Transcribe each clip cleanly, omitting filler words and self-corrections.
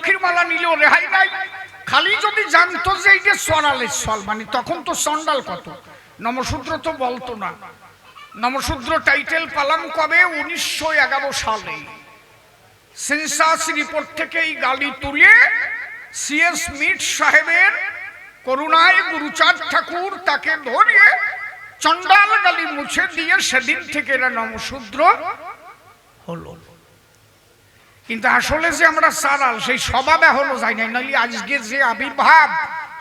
লক্ষ্মীর মালা নিলেও রেহাই নাই। খালি যদি জানতো যে এই যে সরালের সল, মানে তখন তো সন্ডাল কত, নমশূদ্র তো বলতো না। নমশূদ্র টাইটেল পালাম কবে? 1911 সালে। সেন্সাস রিপোর্ট থেকে এই গালি তুলে সিএস মিট সাহেবের করুণায় গুরুচাঁদ ঠাকুর তাকে ধরিয়ে চন্ডাল গালি মুছে দিয়ে সেদিন থেকে এরা নমশূদ্র হলো। কিন্তু আসলে যে আমরা সারাল সেই স্বভাবে হলো যাই নাই, নাহলে আজকে যে আবির্ভাব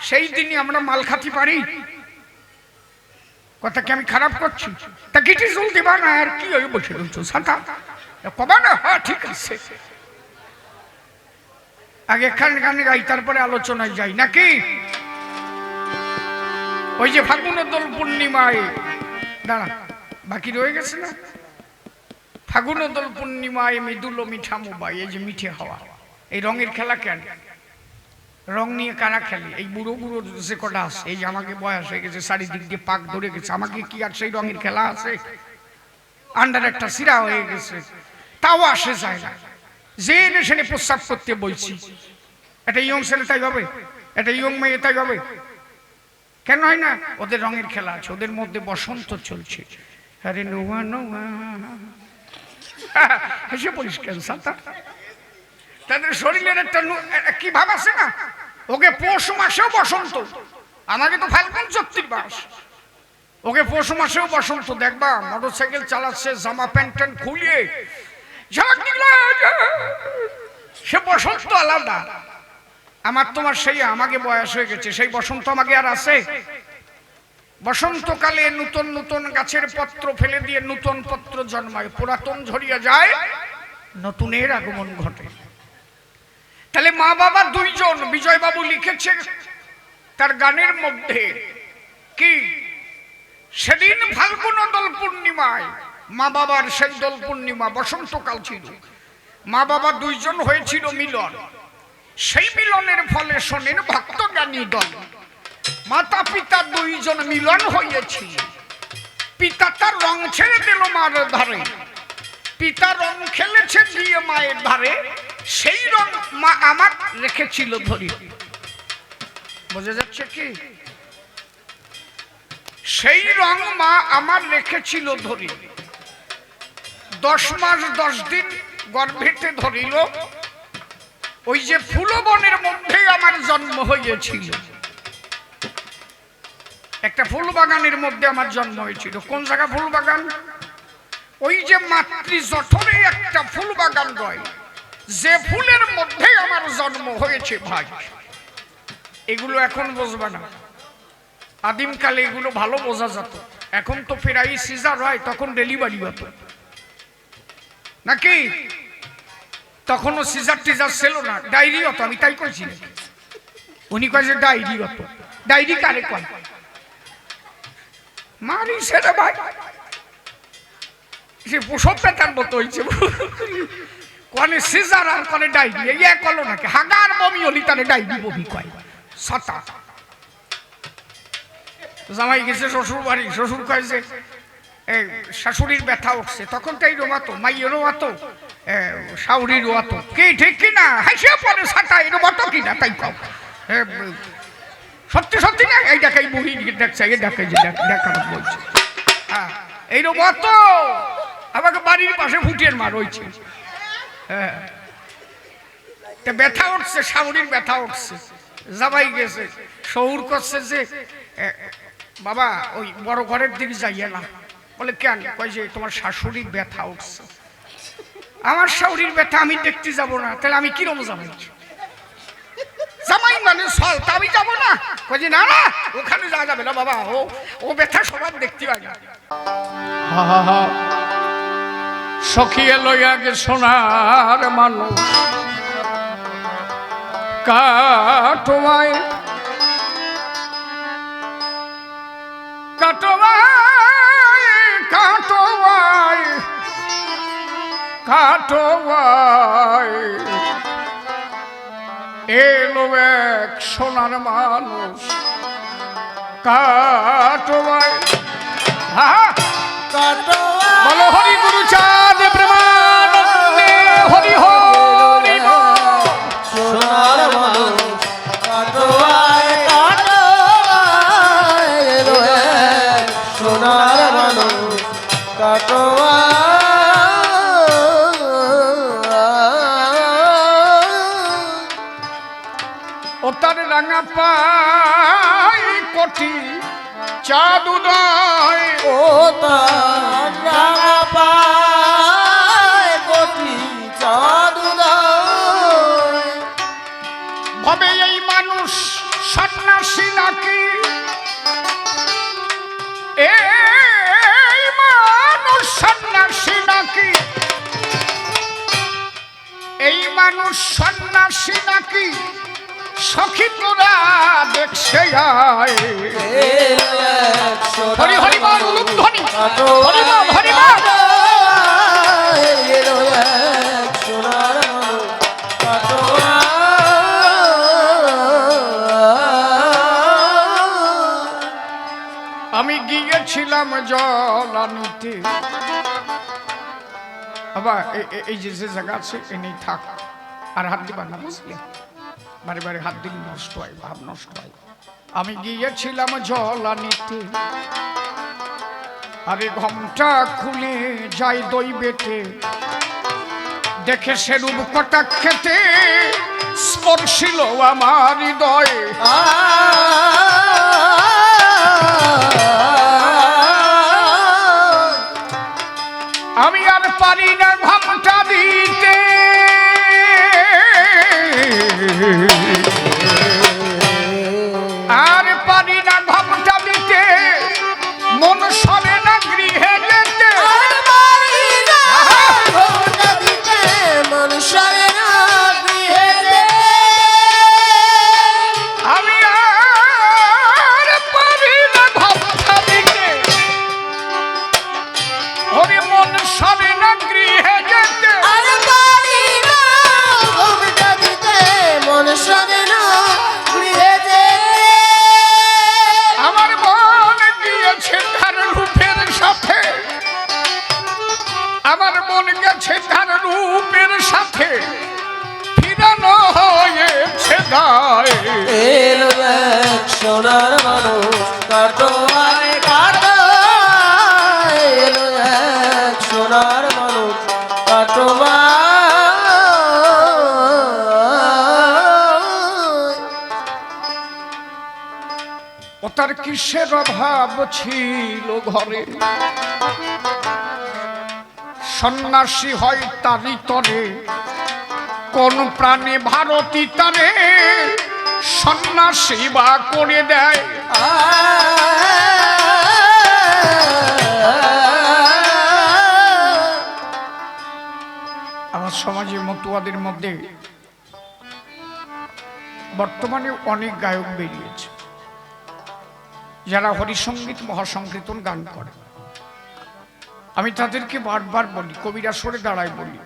সেই দিনই আমরা মাল খাতি পারি। কথা কি আমি খারাপ করছি? তা গিটি জল দিবা না, আর কি ওই বসে রয়েছো সাঁতা কবা না? হ্যাঁ ঠিক আছে, আগে খান গানে গাই তারপরে আলোচনায় যাই নাকি? ওই যে ফাগুনের দোল পূর্ণিমায়, দাঁড়া বাকি রয়ে গেছে না, ফাগুনের দোল পূর্ণিমায় মৃদুলো মিঠা মোবাই, এই যে মিঠে হাওয়া, এই রঙের খেলা কেন? রং নিয়ে কারা খেলে? এই বুড়ো বুড়ো যে কটা আছে, এই যে আমাকে বয়স হয়ে গেছে, চারিদিক দিয়ে পাক ধরে গেছে, আমাকে কি আর সেই রঙের খেলা আছে? আন্ডার একটা সিরা হয়ে গেছে, তাও আসে যায় না, যে এনে সেনে প্রস্রাব করতে বলছি। এটা ইয়ং ছেলে তাই হবে, এটা ইয়ং মেয়ে তাই হবে, কেন হয় না? ওদের রঙের খেলা আছে, ওদের মধ্যে বসন্ত চলছে। আরে নোয়া নোয়া হেসে পরিষ্কার সাঁতার, তাদের শরীরের একটা কি ভাব আছে না? ওকে পৌষ মাসেও বসন্ত, আমাকে তো ফাল্গুন চৈত্র মাস, ওকে পৌষ মাসেও বসন্ত। দেখবা মোটর সাইকেল চালাচ্ছে, জামা প্যান্ট ট্যান্ট খুলিয়ে সে বসন্ত আলাদা। আমার তোমার সেই আমাকে বয়স হয়ে গেছে, সেই বসন্ত আমাকে আর আছে? বসন্তকালে নতুন নতুন গাছের পত্র ফেলে দিয়ে নতুন পত্র জন্মায়, পুরাতন ঝরিয়া যায়, নতুনের আগমন ঘটে। তাহলে মা বাবা দুইজন, বিজয়বাবু লিখেছে তার গানের মধ্যে কি, সেদিন ফাল্গুন দোল পূর্ণিমায়, মা বাবার সেই দোল পূর্ণিমা বসন্তকাল ছিল, মা বাবা দুইজন হয়েছিল মিলন, সেই মিলনের ফলে শোনেন ভক্ত জ্ঞানী দল, মাতা পিতা দুইজন মিলন হয়েছে, পিতা তার রং ছেড়ে দিল মার ধারে, পিতা রং খেলেছে গিয়ে মায়ের ধারে, সেই রং মা আমার রেখেছিল ধরি। বোঝা যাচ্ছে কি? সেই রং মা আমার রেখেছিল ধরি, 10 মাস 10 দিন গর্ভেতে ধরিল, ওই যে ফুলবনের মধ্যে আমার জন্ম হয়েছিল, একটা ফুল বাগানের মধ্যে আমার জন্ম হয়েছিল। কোন জায়গা ফুল বাগান? ওই যে মাতৃ জঠরে একটা ফুল বাগান রয়, যে ফুলের মধ্যে আমার জন্ম হয়েছে ভাই। এগুলো এখন বুঝবে না, আদিমকালে এগুলো ভালো বোঝা যেত। এখন তো প্রায় সিজার হয়, তখন ডেলিভারি হতো নাকি? তখনও সিজার টিজার ছিল না, ডায়েরি হতো। আমি তাই কইছি, উনি কয় যে ডায়েরি হতো। ডায়েরি কারে কয়? মারি সেটা ভাই, সে প্রসব পেতার মতো হয়েছে, কনে সিজার আর কনে ডায়েরি, এই এক হলো নাকি? হাগার বমি হলি তারে ডায়েরি বমি কয়। সাতা জামাই গেছে শ্বশুর বাড়ি, শ্বশুর কয় যে শাশুড়ির ব্যথা উঠছে, তখন তাই রোমাতো, মাইয়ে রোমাতো, শাউরি রোয়াতো, কি ঠিক কিনা? হাসে পরে সাতা রোমাতো কিনা তাই কও, সত্যি সত্যি না? এই দেখাই বুড়ি দেখছে, এই দেখাই যে দেখা বলছে, হ্যাঁ এই রোমাতো আমাকে বাড়ির পাশে ফুটিয়ে মার হয়েছে, হ্যাঁ ব্যথা উঠছে, শাউরির ব্যথা উঠছে। জামাই গেছে, শহুর করছে যে বাবা ওই বড় ঘরের দিকে যাইয়ে না। বলে কেন? কয় যে তোমার শাশুড়ির ব্যথা উঠছে। আমার শাশুড়ির ব্যথা আমি দেখতে যাব না, তাহলে আমি কিরম যাবো? জামাই মানে সল, তা আমি যাবো না? কয় যে না না, ওখানে যাওয়া যাবে না বাবা, ও ব্যথা সবার দেখতে হয় না। সখিয়ে লইয়া গে সোনার মানুষ কাটোয়ায়, কাটোয়ায় কাটোয়ায় কাটোয়ায় এলো এক সোনার মানুষ কাটোয়ায়। বলো হরি গুরু চাঁদ প্রেমানন্দে হরি হরি। তার রাঙা পাই কোটি চাঁদ উদয়, ও তার রাঙা পায় কোটি চাঁদ উদয়। ভাবে এই মানুষ সন্ন্যাসী নাকি, এই মানুষ সন্ন্যাসী নাকি, এই মানুষ সন্ন্যাসী নাকি, সখী তোরা দেখছে আয়। হরি হরি বল ধ্বনি, হরি বল হরি বল। আমি গিয়েছিলাম জল আনিতে, বাবা এই যে জায়গা আছে এনেই থাক, আর হাত দিবা না, বুঝলে? বারে বারে হাত দিন নষ্ট হয়, ভাব নষ্ট হয়। আমি গিয়েছিলাম জল আনিতে, আরে ঘমটা খুলে যাই দই বেটে, দেখে সেরূপ কটাক্ষেতে স্পর্শিল আমার হৃদয়। আমি আর পারি না ঘমটা দিতে, আর পারি না ঘমটা দিতে, মন সরে না গৃহে যেতে, মন সরে না গৃহে যেতে। আমি আর পারি না ঘমটা দিতে, ওরে মন সরে না গৃহে যেতে, মন সরে না গৃহে যেতে। আমার মন গিয়েছে তার রূপের সাথে, আমার মন গেছে তার রূপের সাথে, ফিরানো হয়েছে দায়। এলো এক সোনার মানুষ কাটোয়ায় কাটো, এলো এক সোনার মানুষ কাটোয়ায়। ও তার কিসের অভাব ছিল ঘরে, সন্ন্যাসী হয় তারই তরে, কোন প্রাণে ভারতী তারে সন্ন্যাসী বা করে দেয়। আমার সমাজে মতুয়াদের মধ্যে বর্তমানে অনেক গায়ক বেরিয়েছে যারা হরিসঙ্গীত মহাসংকীর্তন গান করে। আমি তাদেরকে বারবার বলি, কবিরা সরে দাঁড়ায় বলি,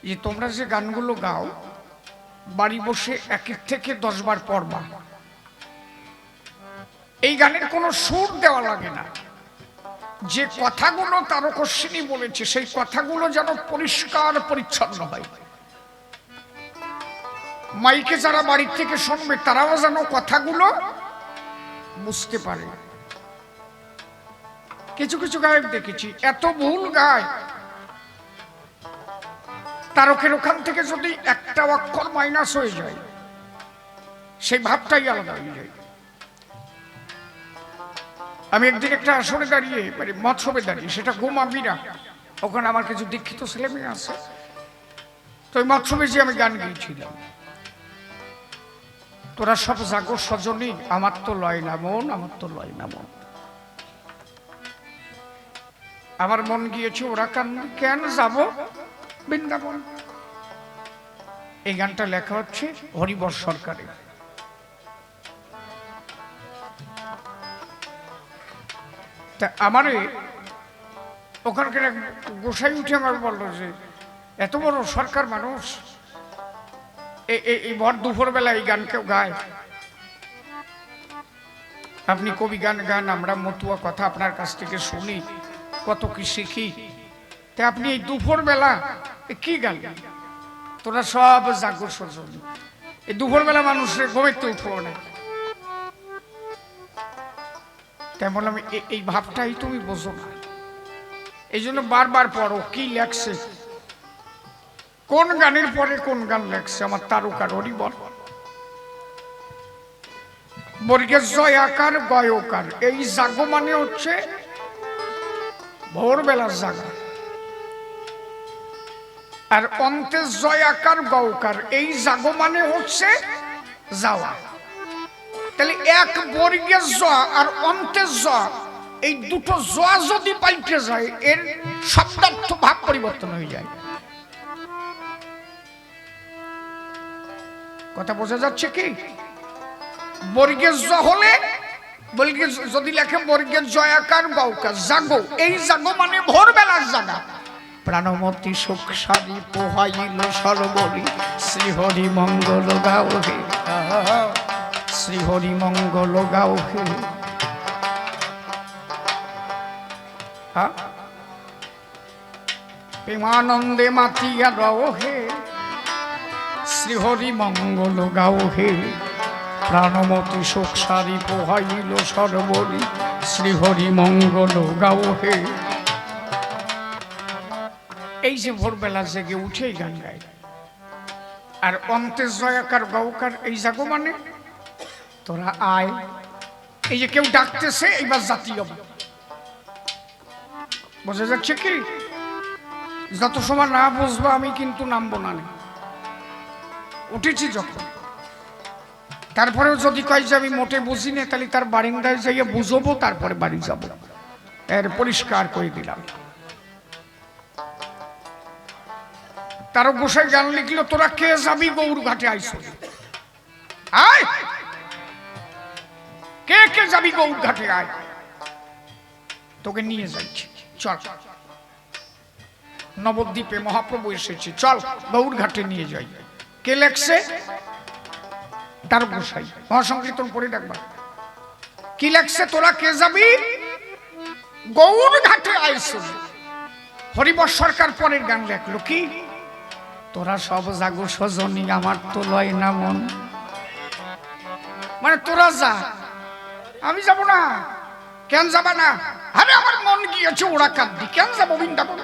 যে তোমরা যে গানগুলো গাও বাড়ি বসে একের থেকে 10 বার পড়বা। এই গানের কোনো সুর দেওয়া লাগে না, যে কথাগুলো তারকস্বিনী বলেছে সেই কথাগুলো যেন পরিষ্কার পরিচ্ছন্ন হয়। মাইকে যারা বাড়ির থেকে শুনবে তারাও যেন কথাগুলো বুঝতে পারে। কিছু কিছু গায়ক দেখেছি এত ভুল গায়, তারকের ওখান থেকে যদি একটা অক্ষর মাইনাস হয়ে যায় সেই ভাবটাই আলাদা হয়ে যায়। আমি একদিন একটা আসরে দাঁড়িয়ে, মানে মৎসবে দাঁড়িয়ে, সেটা গোমাবিরা, ওখানে আমার কিছু দীক্ষিত ছেলে মেয়ে আছে, তো ওই মৎসবে যে আমি গান গেয়েছিলাম, তোরা সব জাগো সজনী, আমার তো লয় না মন, আমার তো লয় না মন। আমার মন গিয়েছে ওরা কেন যাব বৃন্দাবন। এই গানটা লেখা হচ্ছে হরিবর সরকারের। তা আমারে ওখানকার এক গোসাই উঠে আমার বললো যে এত বড় সরকার মানুষ এই ভর দুপুর বেলা এই গান কেউ গায়? আপনি কবি গান গান, আমরা মতুয়া কথা আপনার কাছ থেকে শুনি, কত কি শিখি, তা আপনি এই দুপুর বেলা কি গান? তোরা সব জাগর সজন, এই দুপুর বেলা মানুষের ঘুমাইতে উঠবো না। তাই বললাম এই ভাবটাই তুমি বোঝো না, এই জন্য বারবার পড়ো কি লেখছে, কোন গানের পরে কোন গান লেখছে। আমার তারকার হরিবর বর্গের জয় আকার গয়কার, এই জাগো মানে হচ্ছে ভোরবেলার জাগা। আর অন্তের জয় আকার গৌকার, এই জাগো মানে হচ্ছে যাওয়া। তাহলে এক বর্গের জ আর অন্তের জ, এই দুটো জ যদি পাল্টে যায় এর শব্দার্থ ভাব পরিবর্তন হয়ে যায়। কথা বোঝা যাচ্ছে কি? বর্গের জ হলে, বর্গের যদি লেখে বর্গের জয়াকার গৌকার, জাগো, এই জাগো মানে ভোরবেলার জাগা। প্রাণমতি সুখ সারি পোহাইল সর্বরি, শ্রীহরি মঙ্গল গাও হে, শ্রীহরি মঙ্গল গাও হে। প্রেমানন্দে মাতিয়া রও হে, শ্রীহরি মঙ্গল গাও হে। প্রাণমতি সুখ সারি পোহাইল সর্বরি, শ্রীহরি মঙ্গল গাও হে। এই যে ভোরবেলা জেগে উঠেই গান গায়। আর অন্তের জয়াকার গৌকার, এই জাগো মানে তোরা আয়। এই যে কেউ ডাকতেছে, এইবার জাতীয়, বোঝা যাচ্ছে কি? যত সময় না বুঝবো আমি কিন্তু নামবো না। উঠেছি যখন, তারপরেও যদি কয় যে আমি মোটে বুঝি না, তাহলে তার বারিন্দায় যাইয়ে বুঝবো, তারপরে বাড়ি যাব। এর পরিষ্কার করে দিলাম। তারও গোসাই গান লিখলো, তোরা কে যাবি গৌর ঘাটে আইস, আয় কে কে যাবি গৌর ঘাটে আয়, তোকে নিয়ে যাচ্ছি, চল। নবদ্বীপে মহাপ্রভু এসেছে, চল গৌর ঘাটে নিয়ে যাই। কে লেখছে? তার গোসাই। মহাসংকীর্তন পড়ে দেখবা কি লেখছে, তোরা কে যাবি গৌর ঘাটে আইস। হরিবর সরকার পরের গান লেখলো কি, তোরা সব জাগো সজনী আমার তো লয় না মন। মানে তোরা যা, আমি যাব না। কেন যাবা না? আরে আমার মন গিয়েছে ওরা কাঁদি, কেন যাবো বৃন্দাবন?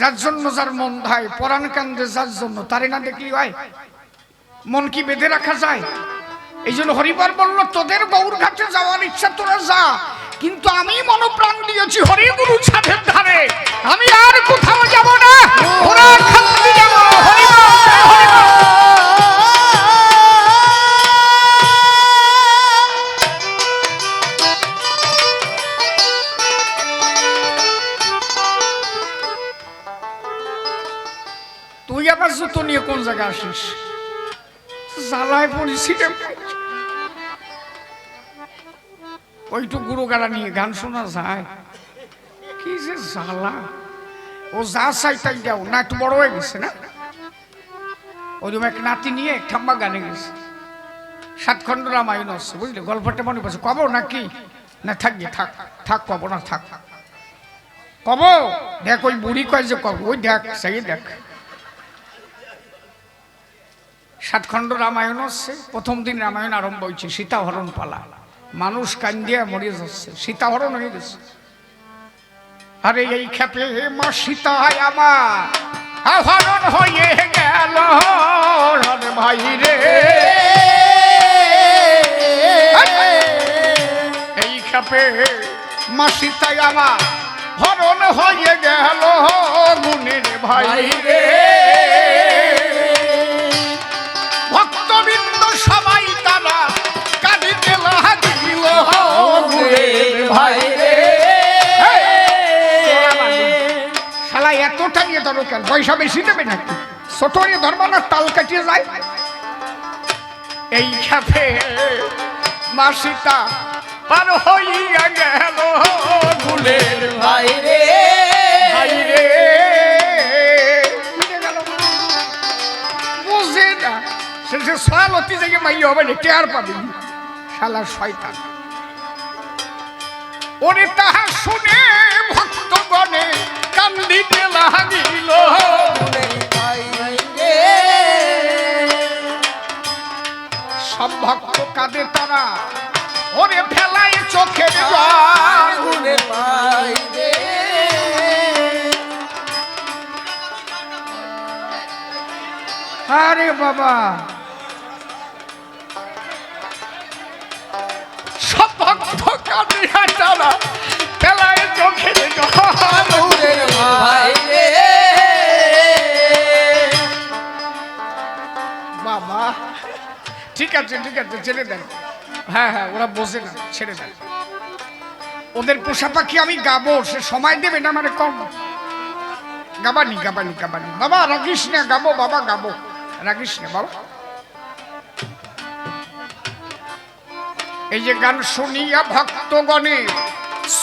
যার জন্য যার মন ধায়, পরাণ কান্দে যার জন্য, তারে না দেখলি হয়? মন কি বেঁধে রাখা যায়? এই জন্য হরিবার বলল, তোদের গৌর ঘাটে যাওয়ার ইচ্ছা তোরা যা, কিন্তু আমি মনপ্রাণ দিয়েছি হরিগুরু ছাদের ধারে, আমি আর কোথাও যাব না। ওরা খান্দি যাব। তুই আবার জুতো নিয়ে কোন জায়গায় আসিস? জ্বালায় পড়েছি রে। ওইটু গুরু গাড়া নিয়ে গান শোনা যায়? কি যে জ্বালা! ও যা চাই তাই দাও না, একটু বড় হয়ে গেছে না? ওইরকম এক নাতি নিয়ে ঠাম্মা গানে গেছে, 7 খণ্ড রামায়ণ আছে, বুঝলি? গল্পটা মনে পড়ছে, কব নাকি? না থাকবি, থাক থাক, কব না, থাক কব। দেখ ওই বুড়ি কয় যে কব, ওই দেখ, সেই দেখ। 7 খণ্ড রামায়ণ আছে। প্রথম দিন রামায়ণ আরম্ভ হয়েছে, সীতাহরণ পালা। মানুষ কান্দিয়া মরে যাচ্ছে, সীতাহরণ হয়ে গেছে। আরে এই ক্ষেপে মা সীতা আমার হরণ হয়ে গেল ভাই রে। এই ক্ষেপে মা সীতা আমার হরণ হয়ে গেল গুণের ভাই রে। ভক্তবৃন্দ সবাই তারা কাঁদিতে লাগিল গুণের ভাই রে। শালা এতটা নিয়ে ধরো কেন? পয়সা বেশি দেবে নাকি? ছোট নিয়ে ধর্ম না, তাল কাটিয়ে যায়। এই ক্ষেপে মা সীতা পার হইয়া গেল গুণের ভাই রে, ভাই রে। বুঝে না সে সালতি থেকে মাই হবে না, টের পাবি শালা শয়তান। ওরে তাহা শুনে ভক্তগণে কান্দিতে লাগিল। সব ভক্ত কাঁদে তারা, ওরে ফেলাই চোখের জল। আরে বাবা, সব ভক্ত কাঁদিয়া তারা পেলায় চোখের জল। গুণের ভাই রে বাবা ঠিক আছে ছেড়ে দেন। হ্যাঁ ওরা বোঝে না, ছেড়ে দেন। ওদের পোষা পাখি আমি গাবো, সে সময় দেবে না মানে কম। গাবানি বাবা, রাগিস না, গাবো বাবা, গাবো, রাগিস না বাবা। এই যে গান শুনিয়া ভক্তগণে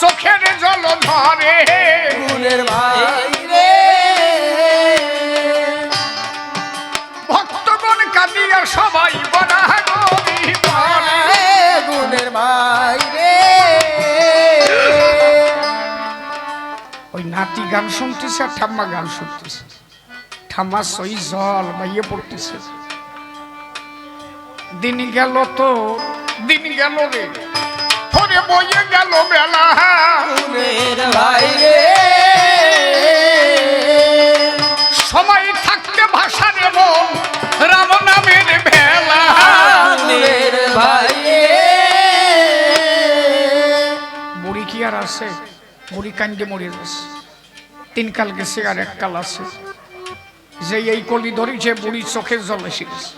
চোখের জল ধরে। গুণের ভাই রে ভক্তগণ কাঁদিয়া সবাই বরাগরি পরে। গুণের ভাই রে ওই নাতি গান শুনতেছে আর ঠাম্মা গান শুনতেছে। ঠাম্মা সই জল বাইয়ে পড়তেছে। দিন গেল তো দিন গেল রে, ফরে বইয়ে গেল বেলা। গুণের ভাই রে সময় থাকতে ভাষা নেব রাম নামের ভেলা। গুণের ভাই রে বুড়ি কি আর আছে? বুড়ি কান্দে মরে গেছে। 3 কাল গেছে আর 1 কাল আছে। যে এই কলি ধরেছে বুড়ি চোখের জল এসে গেছে।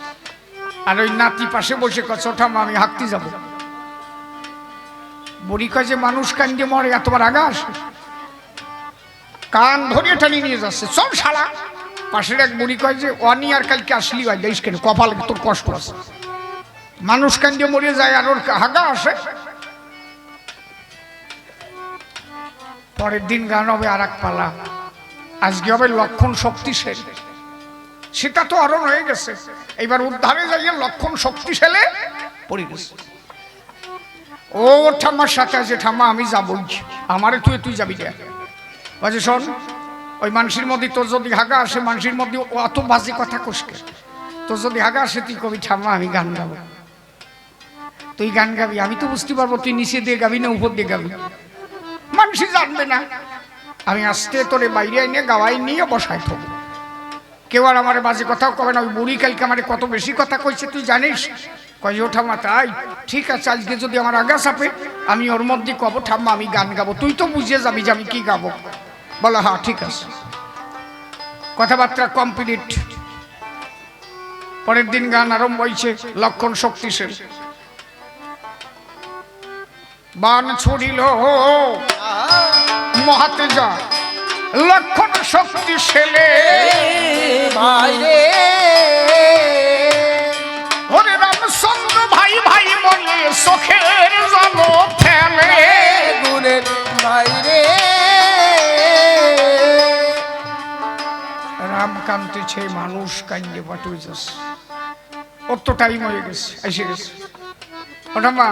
আর ওই নাতি পাশে বসে কচ্ছে ওঠাম আমি হাঁকতে যাব। বুড়ি কয় যে মানুষ কান্দে মরে এতবার আগা আসে? কান ধরিয়ে টানিয়ে নিয়ে যাচ্ছে, চল শালা। পাশের এক বুড়ি কয় যে অনি আর কালকে আসলি হয় দেশ কেন, কপাল তোর কষ্ট আছে। মানুষ কান্দে মরে যায় আর ওর হাগা আসে। পরের দিন গান হবে আর এক পালা। আজকে হবে লক্ষণ শক্তিশালী। সীতা তো হরণ হয়ে গেছে, এইবার উদ্ধারে যাইয়ে লক্ষণ শক্তিশালী পড়ে গেছে। ও ঠাম্মার সাথে আছে, ঠাম্মা আমি যাবই, আমারে তুই যাবি না। বাজে শোন, ওই মানুষের মধ্যে তোর যদি হাগা আসে, মানুষের মধ্যে অত বাজে কথা কষকে, তোর যদি হাগা আসে তুই কবি ঠাম্মা আমি গান গাবো। তুই গান গাবি, আমি তো বুঝতে পারবো তুই নিচে দিয়ে গাবি না উপর দিয়ে গাবি, মানুষই জানবে না। আমি আসতে তোরে বাইরে এনে গাওয়াই নিয়ে বসাই থাকবো, কেউ আর আমার বাজে কথাও কবে না। ওই বুড়ি কালকে আমার কত বেশি কথা কইছে তুই জানিস? কয় ও ঠাম্মা তাই? ঠিক আছে, আজকে যদি আমার আগা চাপে আমি ওর মধ্যে কব ঠাম্মা আমি গান গাবো, তুই তো বুঝে যাবি যে আমি কি গাবো। বলো হ্যাঁ ঠিক আছে, কথাবার্তা কমপ্লিট। পরের দিন গান আরম্ভ হয়েছে, লক্ষণ শক্তিশালী। বান ছড়িল মহাতে যা লক্ষণ শক্তিশালী ভাই রে ওরে রামচন্দ্র ভাই ভাই বলে চোখের জল ফেলে। গুণের ভাই রে রাম কাঁদতেছে, মানুষ কান্দে বাটুই যাচ্ছে। ওর তো টাইম হয়ে গেছে, এসে গেছে। ওটা মা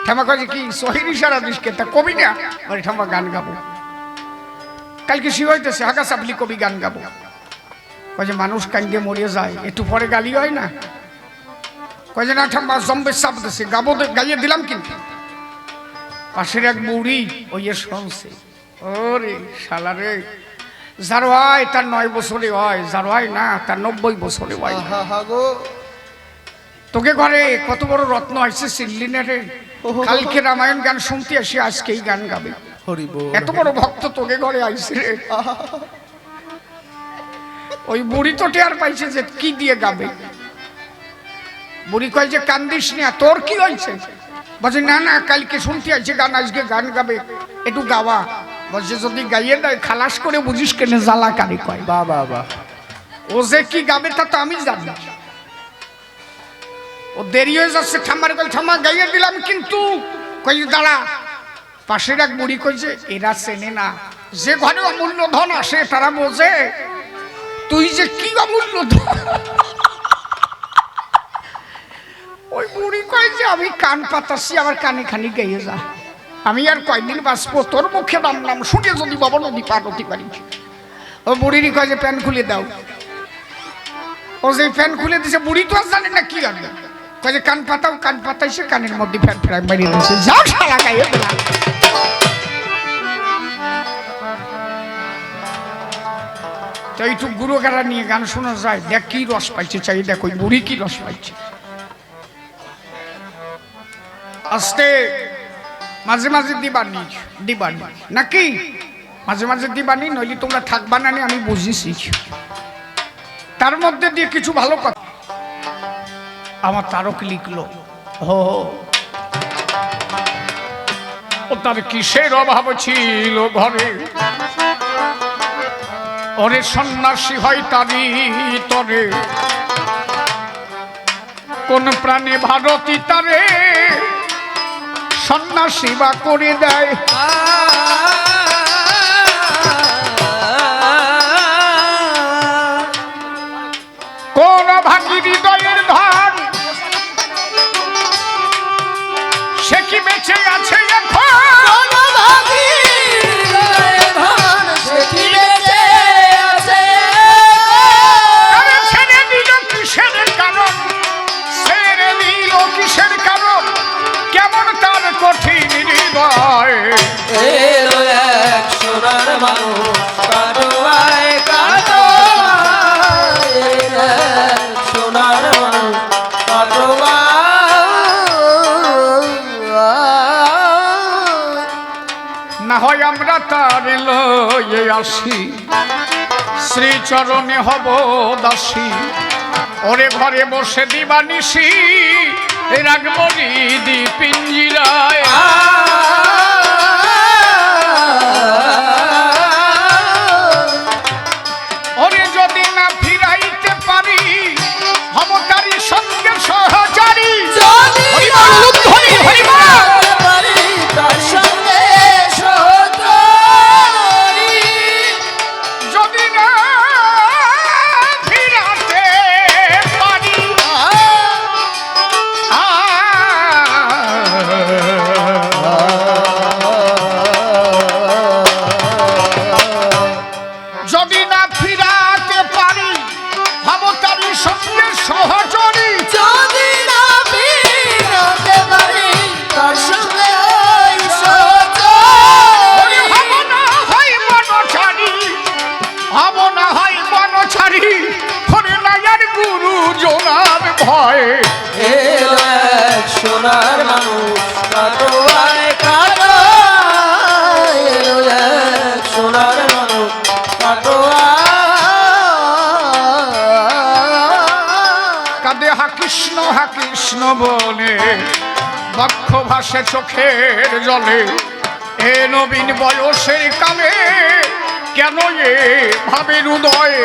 ঠামা কাজে কি সহির ইশারা দিসকে তা কবি না? আরে ঠাম্মা গান গাবো, কালকে শিব হইতেছে হাগা সাপলি কবি গান গাবো। কয়ে যে মানুষ কান্দে মরে যায়, একটু পরে গালি হয় না? কয়ে যে না ঠাম্মা জম্বে সাপ দিছে, গাবো গাইয়ে দিলাম। কিন্তু পাশের এক বুড়ি ওই শুনছে, ওরে শালা রে, যার হয় তার 9 বছরে হয়, যার হয় না তার 90 বছরে হয়। তোকে ঘরে কত বড় রত্ন আসছে চিনলি রে? কালকে রামায়ণ গান শুনতে আসি, আজকে এই গান গাবে। এত বড় ভক্ত তোকে ঘরে আইছে রে। ওই বুড়ি তো টের পাইছে যে কি দিয়ে গাবে। বুড়ি কয় যে কান্দিস না, তোর কি হয়েছে? বলছে না না কালকে শুনতে আইছে গান, আজকে গান গাবে, একটু গাওয়া। বলছে যদি গাইয়ে দেয় খালাস করে বুঝিস কেন জ্বালা কারি কয়। বাবা ও যে কি গাবে তা তো আমি জানি। ও দেরি হয়ে যাচ্ছে, ঠাম্মার কল ঠাম্মা গাইয়ে দিলাম কিন্তু। কই দাঁড়া, পাশের এক বুড়ি কইছে এরা চেনে না, যে ঘরে অমূল্য ধন আসে তারা বোঝে তুই যে কি অমূল্য ধন। ওই বুড়ি কয় যে আমি কান পাতাচ্ছি, আমার কানে খানি গাইয়ে যা, আমি আর কয়দিন বাঁচবো, তোর মুখে নাম নাম শুনে যদি বাবা নদী পার হতে পারি। ও বুড়িরই কয় যে প্যান খুলে দাও। ও যে ফ্যান খুলে দিছে, বুড়ি তো আর জানে না কি করবে। কয় যে কান পাতাও, কান পাতাইছে, কানের মধ্যে ফ্যান ফ্যান বাড়িয়ে দিয়েছে, যাও শালা গাইয়ে দিলা। তো এইটুক গুরুগারা নিয়ে গান শোনা যায়, দেখ কি রস পাইছে, চাই দেখ ওই বুড়ি কি রস পাইছে। আস্তে মাঝে মাঝে দিবানি দিবানি নাকি মাঝে মাঝে দিবানি, নইলে তোমরা থাকবা না, আমি বুঝেছি। তার মধ্যে দিয়ে কিছু ভালো কথা আমার তারক লিখলো। ও তার কিসের অভাব ছিল ঘরে, ওরে সন্ন্যাসী হয় তারি তরে, কোন প্রাণে ভারতী তারে সন্ন্যাসী বা করে দেয়। কোন ভাগী হৃদয়ের ধন সে কি বেঁচে আছে এখন, ছেড়ে দিল কিসের কারণ, ছেড়ে দিল কিসের কারণ, কেমন তার কঠিন হৃদয়। এলো এক সোনার মানুষ কাটোয়ায় সোনার মানুষ না হয় আমরা তার লয়ে আসি, শ্রীচরণে হব দাসী, ওরে ঘরে বসে দিবানিসি রাখবো নিধি পিঞ্জিরায়। ওরে যদি না ফিরাইতে পারি হব তারি সঙ্গে সহচারী, যদি না ফিরাতে পারি যদি না ফিরাতে পারি হব তারি সঙ্গে সহচরী, যদি না ফিরাতে পারি তার সঙ্গে হব না হয় বনচারী, হব না হয় বনচারী, হরে নায়ার গুরু জোনার ভয়। এলো এক সোনার মানুষ কাটোয়ায় কাটো, এলো এক সোনার মানুষ কাটোয়া। কাঁদে হা কৃষ্ণ বলে, বক্ষ ভাসে চোখের জলে, এ নবীন বয়সের কালে কেন এ ভাবের উদয়।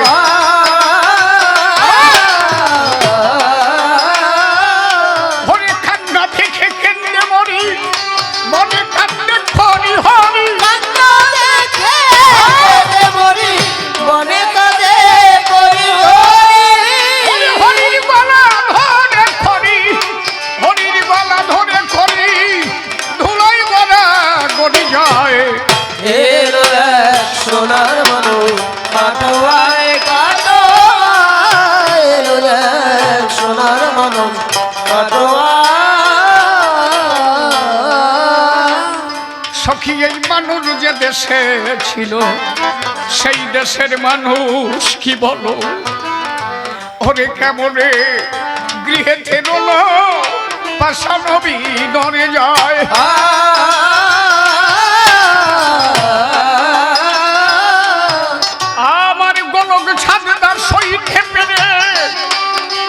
হরে কান্না দেখে কেন্দ্রে মরি, মনে কান্দে খনি হরি, বনে কাঁদে করি হরির গলা ধরে খরি, হরির গলা ধরে খরি, ধুলোই গলা গড়ি যায়। এলো এক সোনার মানুষ কাটোয়ায় কাটো, এলো এক সোনার মানুষ কাটোয়া। সখী এই মানুষ যে দেশে ছিল সেই দেশের মানুষ কি বলো, ওরে কেমনে গৃহেতে রল পাশানবী দরে যায়। আমার গলক ছাদদার সইতে পেরে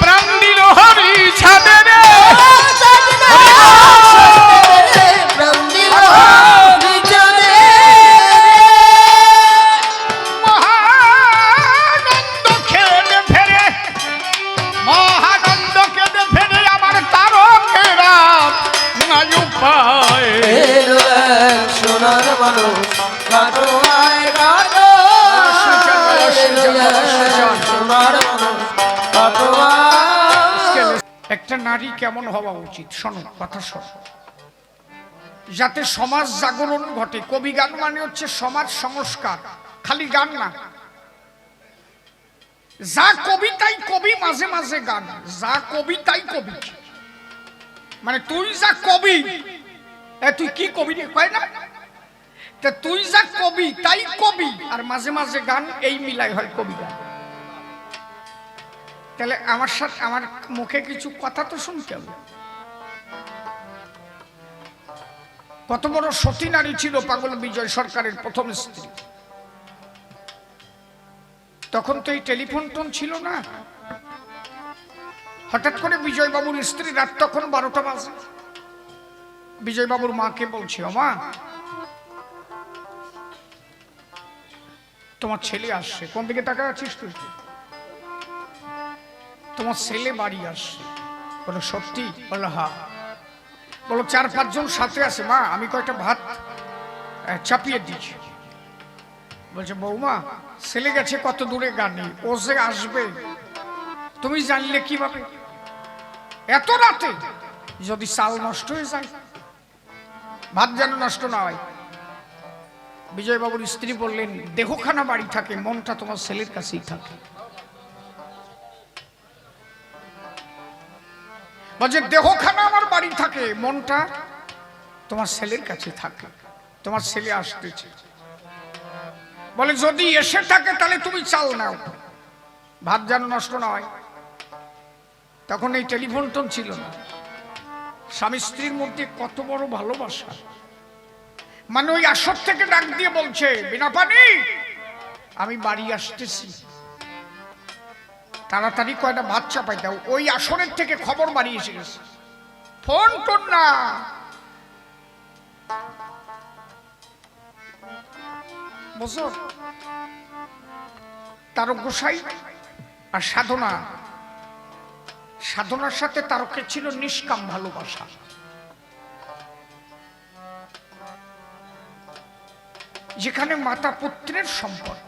প্রাণ দিল হরি ছাদে রে, মহানন্দ খেলে ফেরে, মহানন্দ কেঁদে ফেরে, আমার তারকেরা নাই উপায়। এলো এক সোনার মানুষ কাটোয়ায় কাটো, এলো এক সোনার মানুষ কাটোয়া। একটা নারী কেমন হওয়া উচিত শোনো, কথা শোনো, যাতে সমাজ জাগরণ ঘটে। কবি গান মানে হচ্ছে সমাজ সংস্কার, খালি গান না, যা কবিতাই কবি, মাঝে মাঝে গান, যা কবিতাই কবি, মানে তুই যা কবি, তুই কি কবি রে কয় না, তা তুই যা কবি তাই কবি, আর মাঝে মাঝে গান, এই মিলাই হয় কবি গান। তাহলে আমার সাথে আমার মুখে কিছু কথা তো শুনতে হবে। কত বড় সতী নারী ছিল পাগল বিজয় সরকারের প্রথম স্ত্রী। তখন তো এই টেলিফোন টোন ছিল না। হঠাৎ করে বিজয়বাবুর স্ত্রী, রাত তখন 12টা বাজে, বিজয়বাবুর মাকে বলছে, ও মা, তোমার ছেলে আসছে। কোন দিকে তাকা আছিস তুই? তোমার ছেলে বাড়ি আসছে। বলো সত্যি? বলো হ্যাঁ। বলো 4-5 জন সাথে আছে। মা, আমি কয়েকটা ভাত চাপিয়ে দিচ্ছি। বলছে, বৌমা, ছেলে গেছে কত দূরে গানে, ও যে আসবে তুমি জানলে কিভাবে এত রাতে? যদি চাল নষ্ট হয়ে যায়, ভাত যেন নষ্ট না হয়। বিজয়বাবুর স্ত্রী বললেন, দেহখানা বাড়ি থাকে, মনটা তোমার ছেলের কাছেই থাকে। বলছে, দেহখানা আমার বাড়ি থাকে, মনটা তোমার ছেলের কাছে থাকে। তোমার ছেলে আসতেছে। বলে, যদি এসে থাকে তাহলে তুমি চাল নাও, ভাত যেন নষ্ট না হয়। তখন এই টেলিফোন টোন ছিল না। স্বামী স্ত্রীর মধ্যে কত বড় ভালোবাসা। মানে ওই আসর থেকে ডাক দিয়ে বলছে, বিনা পানি, আমি বাড়ি আসতেছি, তাড়াতাড়ি কয়টা ভাত চাপাই দাও। ওই আসরের থেকে খবর বাড়ি এসে গেছে, ফোন টোন না। বুঝো, তারক গোসাই আর সাধনা, সাধনার সাথে তারকের ছিল নিষ্কাম ভালোবাসা। যেখানে মাতা পুত্রের সম্পর্ক।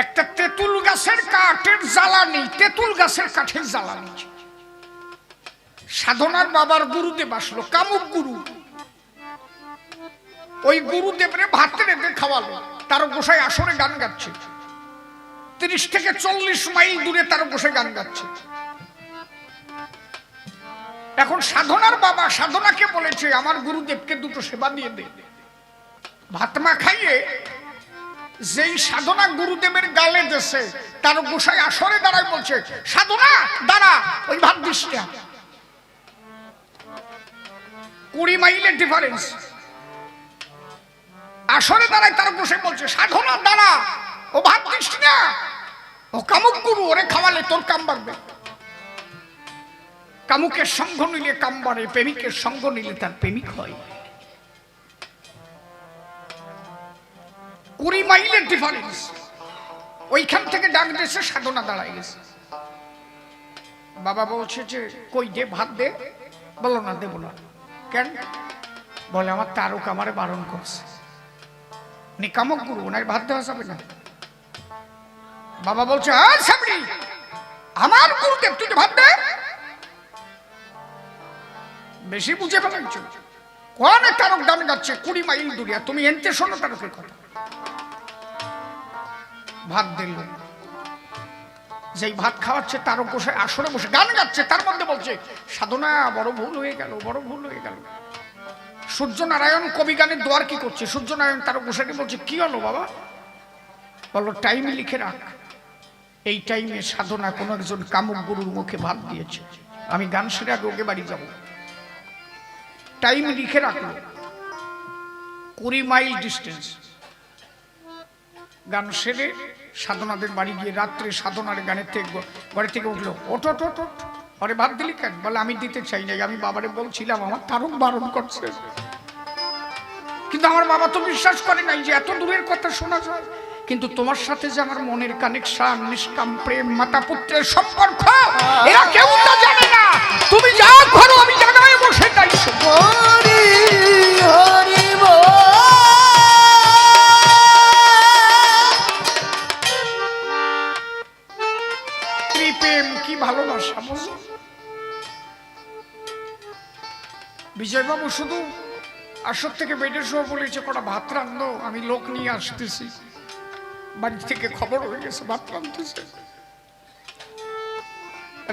একটা তেঁতুল গাছের কাঠের জ্বালানি, তেঁতুল গাছের কাঠের জ্বালানি। সাধনার বাবার গুরুদেব আসলো, কামুক গুরু। ওই গুরুদেবরে ভাত রেঁধে খাওয়ালো। তারক গোসাই আসরে গান গাচ্ছে, 30 থেকে 40 মাইল দূরে তারক গোসাই গান গাচ্ছে। এখন সাধনার বাবা সাধনাকে বলেছে, আমার গুরুদেবকে দুটো সেবা দিয়ে দে। ভাত মা খাইয়ে যেই সাধনা গুরুদেবের গালে দেশে, তারক গোসাই আসরে দাঁড়ায় বলছে, সাধনা দাঁড়া, ওই ভাত দিস না। 20 মাইলের ডিফারেন্স। আসরে দাঁড়ায় তারক গোসাই বলছে, সাধনা দাঁড়া, ও ভাত দিস না, ও কামুক গুরু, ওরে খাওয়ালে তোর কাম বাড়বে। কামুকের সঙ্গ নিলে কাম বাড়ে, প্রেমিকের সঙ্গ নিলে তার প্রেমিক হয়। 20 মাইলের ডিফারেন্স। ওইখান থেকে ডাক দিয়েছে, সাধনা দাঁড়ায় গেছে। বাবা বলছে যে, কই দে, ভাত দে। বলো না, দেবো না। কেন? বলে, আমার তারক আমারে বারণ করছে, নিকামক গুরু, ওনার ভাত দেওয়া যাবে না। বাবা বলছে, আমার গুরুদেব, তুই ভাত দে। বেশি বুঝে ফেলাইছো। কোনে তারক গান গাচ্ছে 20 মাইল দূরে, তুমি এনতে শোনো তারকের কথা। ভাত দিল। যেই ভাত খাওয়াচ্ছে, তারক বসে আসরে বসে গান গাচ্ছে, তার মধ্যে বলছে, সাধনা বড় ভুল হয়ে গেল, বড় ভুল হয়ে গেল। সূর্যনারায়ণ কবি গানের দোয়ার কি করছে? সূর্যনারায়ণ তারক গোসাইকে বলছে, কি হলো বাবা? বলো, টাইম লিখে রাখ, এই টাইমে সাধনা কোন একজন কামুক গুরুর মুখে ভাত দিয়েছে, আমি গান সেরে আগে ওকে বাড়ি যাব। টাইম লিখে রাখলো, 20 মাইল ডিস্টেন্স। গান সেরে সাধনাদের বাড়ি গিয়ে রাত্রে সাধনার গানের থেকে ঘরে থেকে উঠলো, ওঠ ওঠ ওঠ, আরে ভাত দিলি কেন? বলে, আমি দিতে চাই নাই, আমি বাবারে বলছিলাম আমার তারক বারণ করছে। কিন্তু আমার বাবা তো বিশ্বাস করে নাই যে এত দূরের কথা শোনা যায়। কিন্তু তোমার সাথে যে আমার মনের কানেকশন, নিষ্কাম প্রেম, মাতা পুত্রের সম্পর্ক, এরা কেউ তা জানে না। তুমি যা করো, আমি জানায় বসে তাই শুনো। হরি হরি প্রেম কি ভালোবাসা বুঝো। বিজয়বাবু শুধু আসর থেকে বেডের সময় বলেছে, কটা ভাত রান্ধো, আমি লোক নিয়ে আসতেছি। বাড়ি থেকে খবর হয়ে গেছে ভাত রান্ধতেছে।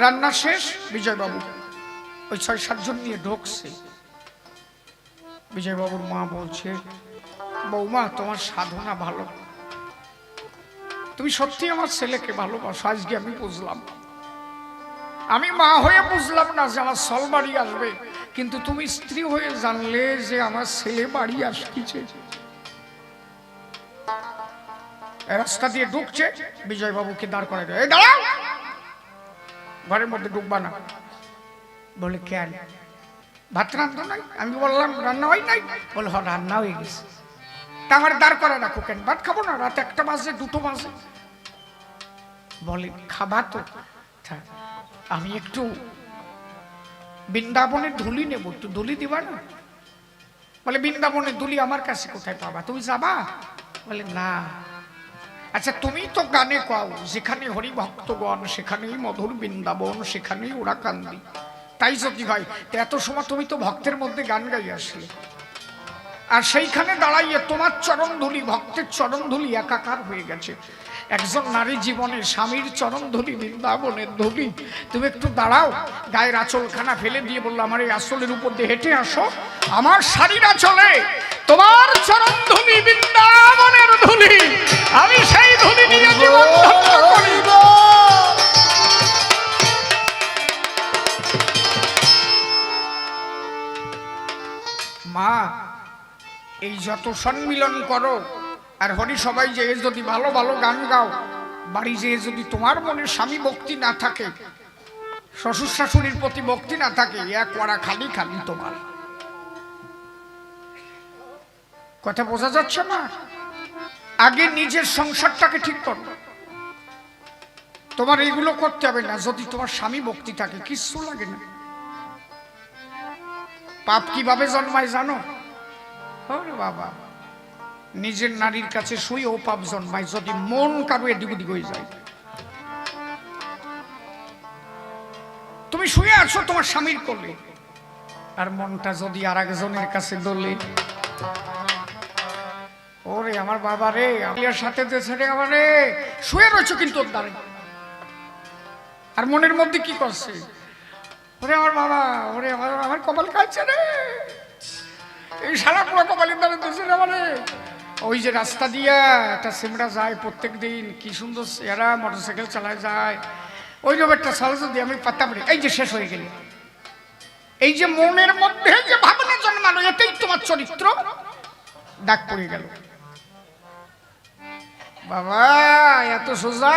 রান্না শেষ, বিজয়বাবু ওই 6-7 জন নিয়ে ঢুকছে। বিজয়বাবুর মা বলছে, বৌমা, তোমার সাধনা ভালো, তুমি সত্যি আমার ছেলেকে ভালোবাসো, আজকে আমি বুঝলাম। আমি মা হয়ে বুঝলাম না যে আমার সল বাড়ি আসবে, কিন্তু তুমি স্ত্রী হয়ে জানলে যে আমার ছেলে বাড়ি আসতেছে। রাস্তা দিয়ে ঢুকছে, বিজয় বাবুকে দাঁড় করে দেয়, দাঁড়াও, ঘরের মধ্যে ঢুকবা না। বলে কেন? ভাত রান্না নাই? আমি বললাম রান্না হয় নাই। বলে হ, রান্না হয়ে গেছে। তা আমার দাঁড় করে রাখো কেন? ভাত খাবো না? রাত 1টা বাজে, 2টো বাজে। বলে খাবা তো, আমি একটু বৃন্দাবনের ধুলি নেব, একটু ধুলি দিবা না? বলে বৃন্দাবনের ধুলি আমার কাছে কোথায় পাবা, তুমি যাবা? বলে না। আচ্ছা তুমি তো গানে কও, যেখানে হরি ভক্তগণ সেখানেই মধুর বৃন্দাবন, সেখানেই ওরা কান্দি। তাই যদি হয় এত সময় তুমি তো ভক্তের মধ্যে গান গাই আসলে, আর সেইখানে দাঁড়াইয়ে তোমার চরণ ধুলি, ভক্তের চরণ ধুলি একাকার হয়ে গেছে। একজন নারী জীবনে স্বামীর চরণ ধুলি, বৃন্দাবনের ধুলি। তুমি একটু দাঁড়াও। গায়ের আঁচলখানা ফেলে দিয়ে বললো, আমার এই আঁচলের উপর দিয়ে হেঁটে আসো, আমার শাড়ির আঁচলে তোমার চরণ ধুলি, বৃন্দাবনের ধুলি, আমি সেই ধুলি নিয়ে জীবন ধন্য করিব। মা, এই যত সম্মিলন করো আর হরি সবাই যে যদি ভালো ভালো গান গাও, বাড়ি যেয়ে যদি তোমার মনে স্বামী ভক্তি না থাকে, শ্বশুর শাশুড়ির প্রতি ভক্তি না থাকে, এক ওরা খালি খালি তোমার। কথা বোঝা যাচ্ছে না? আগে নিজের সংসারটাকে ঠিক করো। তোমার এইগুলো করতে হবে না। যদি তোমার স্বামী ভক্তি থাকে, কিচ্ছু লাগে না। পাপ কিভাবে জন্মায় জানো? ওরে বাবা, নিজের নারীর কাছে শুয়েও পাপ জন্মায় যদি মন কারো এদিক ওদিক হয়ে যায়। তুমি শুয়ে আছো তোমার স্বামীর কোলে, আর মনটা যদি আর একজনের কাছে দোলে, ওরে আমার বাবা রে, আমার সাথে দেশে রে, আমার রে, শুয়ে রয়েছো কিন্তু ওর দ্বারে, আর মনের মধ্যে কি করছে? ওরে আমার বাবা, ওরে আমার কপাল খাচ্ছে রে, এই সারা পুরো কপালের দ্বারে দেশে রে। মানে ওই যে রাস্তা দিয়া একটা সিমড়া যায় প্রত্যেক দিন, কি সুন্দর এরা মোটরসাইকেল চালায় যায়, ওই রকম একটা সাল যদি আমি পাত্তা পারি, এই যে শেষ হয়ে গেলে, এই যে মনের মধ্যে যে ভাবনা জন্মানো, এতেই তোমার চরিত্র দাগ পড়ে গেল। বাবা এত সোজা?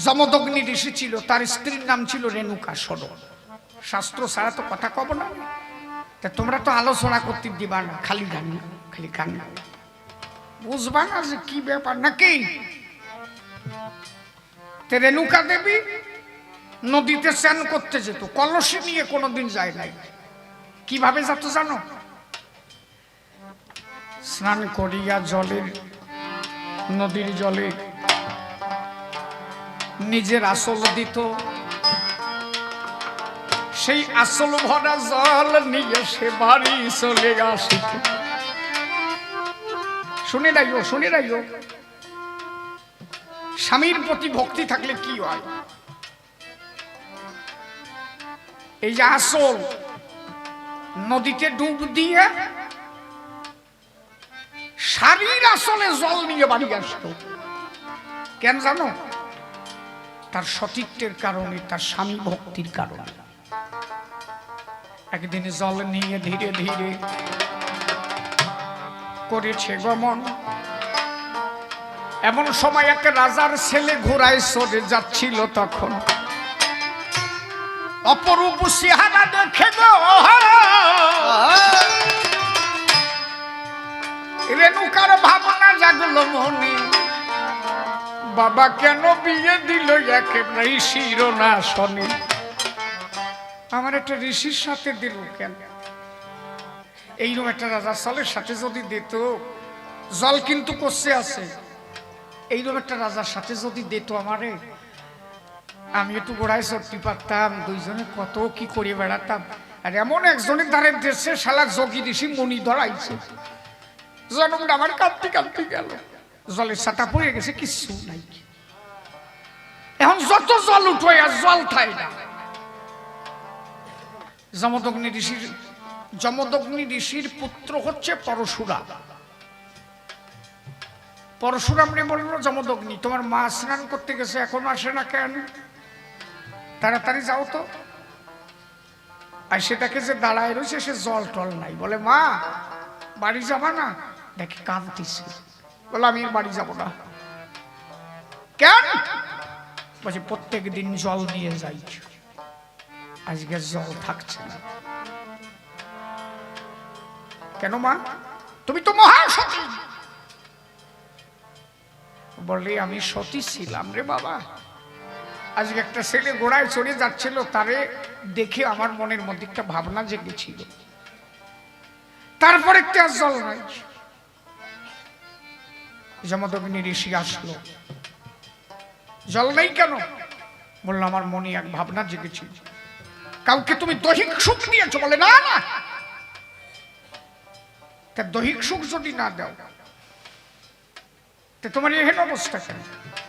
যমদগ্নি ঋষি ছিল, তার স্ত্রীর নাম ছিল রেণুকা। শোনো, শাস্ত্র ছাড়া তো কথা কব না। তা তোমরা তো আলোচনা করতে দিবা না, খালি গান, খালি গান, বুঝবা না যে কি ব্যাপার নাকি? রেণুকা দেবী নদীতে স্নান করতে যেত, কলসি নিয়ে কোনোদিন যায় নাই। কিভাবে যেত জানো? স্নান করিয়া জলের, নদীর জলে নিজের আসল দিত, সেই আসল ভরা জল নিয়ে সে বাড়ি চলে আসিত। শুনে রাইও, শুনে রাইও, স্বামীর প্রতি ভক্তি থাকলে কি হয়। এই যে আসল নদীতে ডুব দিয়ে শাড়ির আসলে জল নিয়ে বাড়ি আসতো। কেন জানো? তার সতীত্বের কারণে, তার স্বামী ভক্তির কারণে। একদিন জল নিয়ে ধীরে ধীরে করেছে গমন। এমন সময় এক রাজার ছেলে ঘোড়ায় চড়ে যাচ্ছিল, তখন অপরূপ চেহারা দেখে গো রেণুকার ভাবনা জাগলো মনে, বাবা কেন বিয়ে দিল একেবারে ঋষির না শনি, আমার একটা ঋষির সাথে দিল কেন? এইরকম একটা রাজা জলের সাথে যদি দিত, জল কিন্তু কষে আছে, এইরকম একটা রাজার সাথে যদি দিত আমারে, আমি একটু গোড়ায় চড়তে পারতাম, দুইজনে কত কি করে বেড়াতাম। আর এমন একজনের ধারে দেশে শালা যোগী ঋষি মনি ধরাইছে, জন্মটা আমার কাঁদতে কাঁদতে গেল, জলের ছাতা পড়ে গেছে, কিচ্ছু নাই। এখন যত জল উঠে আর জল থাই না। যমদগ্নি ঋষির পুত্র হচ্ছে পরশুরা। পরশুরামরে বললো যমদগ্নি, তোমার মা স্নান করতে গেছে, এখনো আসে না কেন? তাড়াতাড়ি যাও তো। আর সেটাকে যে দাঁড়ায় রয়েছে, সে জল টল নাই। বলে মা বাড়ি যাবা না? দেখে কাঁদতেছে। বলে আমি বাড়ি যাব না। কেন? বলছে প্রত্যেক দিন জল নিয়ে যাই, আজকে জল থাকছে না। কেন মা? তুমি তো মহাসতী। বললে আমি সতী ছিলাম রে বাবা। আজকে একটা ছেলে ঘোড়ায় চড়ে যাচ্ছিল, তারে দেখে আমার মনের মধ্যে একটা ভাবনা জেগেছিল। তারপরে একটা জল নাই। যমদগ্নি ঋষি আসলো, জল নেই কেন? বললো আমার মনে এক ভাবনা জেগেছিল। কাউকে তুমি দৈহিক সুখ দিয়েছো? বলে না না। তা দৈহিক সুখ যদি না দাও, তা তোমার এহেন অবস্থা কেন?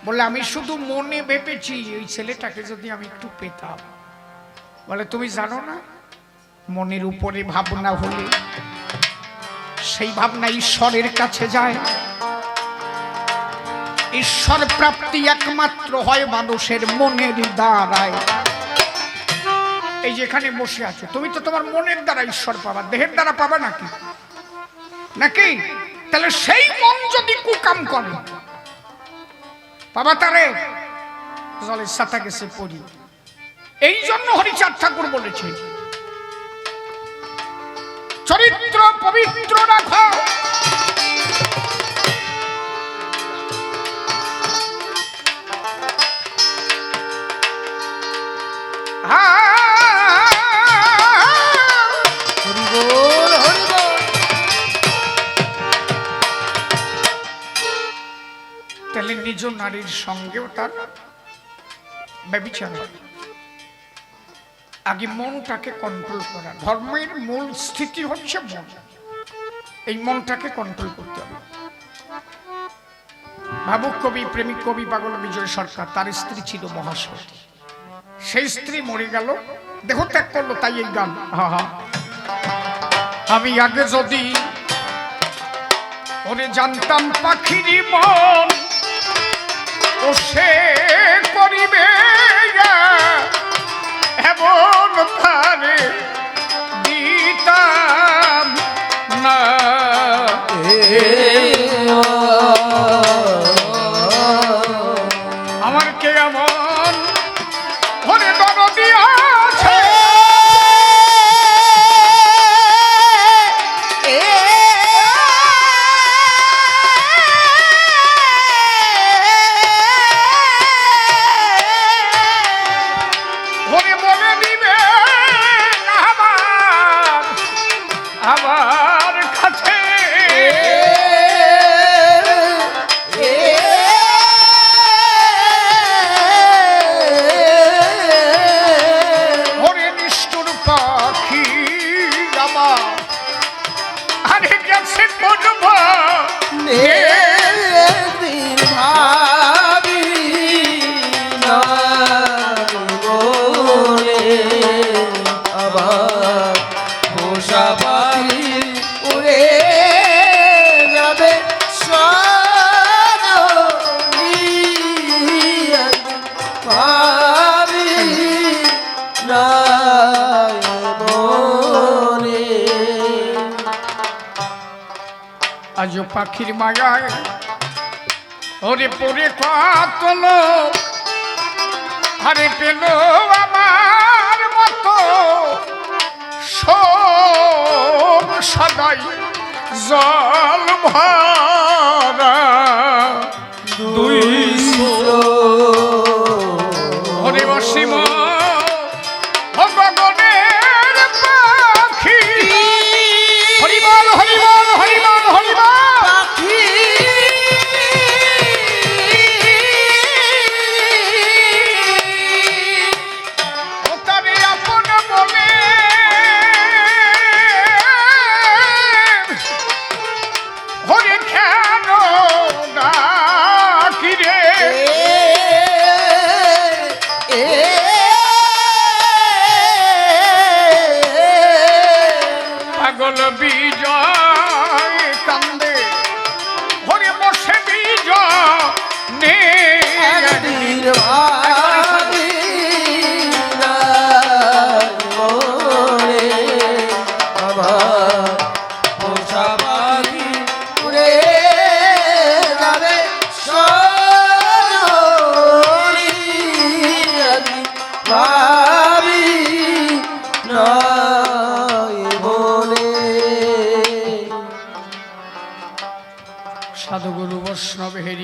বলে আমি শুধু মনে ভেবেছি ওই ছেলেটাকে যদি আমি একটু পেতাম। বলে তুমি জানো না, মনের উপরে ভাবনা হলে সেই ভাবনা ঈশ্বরের কাছে যায়। ঈশ্বর প্রাপ্তি একমাত্র হয় মানুষের মনের দ্বারায়। এই যেখানে বসে আছো, তুমি তো তোমার মনের দ্বারা ঈশ্বর পাবা, দেহের দ্বারা পাবা নাকি? নাকি? তাহলে সেই মন যদি কুকাম করে, পাবা তারে? জলের সাথে গেছে পড়ি। এই জন্য হরিচাঁদ ঠাকুর বলেছে চরিত্র পবিত্র রাখো, তাহলে নিজ নারীর সঙ্গেও তার ব্যভিচার হয়। আগে মনটাকে কন্ট্রোল করা। ধর্মের মূল স্থিতি হচ্ছে মন। এই মনটাকে কন্ট্রোল করতে হবে। ভাবুক কবি, প্রেমিক কবি পাগল বিজয় সরকার, তার স্ত্রী ছিল মহাসতী। সেই স্ত্রী মরে গেল, দেহ ত্যাগ করলো, তাই এই গান। আমি আগে যদি ওরে জানতাম পাখির মন, ও সে করিবে এমন তারে দিতাম না। আমার কে এমন ঘরে দরদি আছে, আমার কাছে ওরে নিষ্ঠুর পাখি আমার আরে গেছে বলব ভাবি না বলে আবার পোষা পাখি উড়ে যাবে ভাবি না বলে। আজ পাখির মায়ায় ওরে পরে কত লোক আরে পেল আমার মতো সব সদাই জল ভরা দুই ওরে অসীম ভগবানের পাখি। হরিবল হরিবল হরিবল হরিবল। ও তারে আপন বলে হরে কেন ডাকি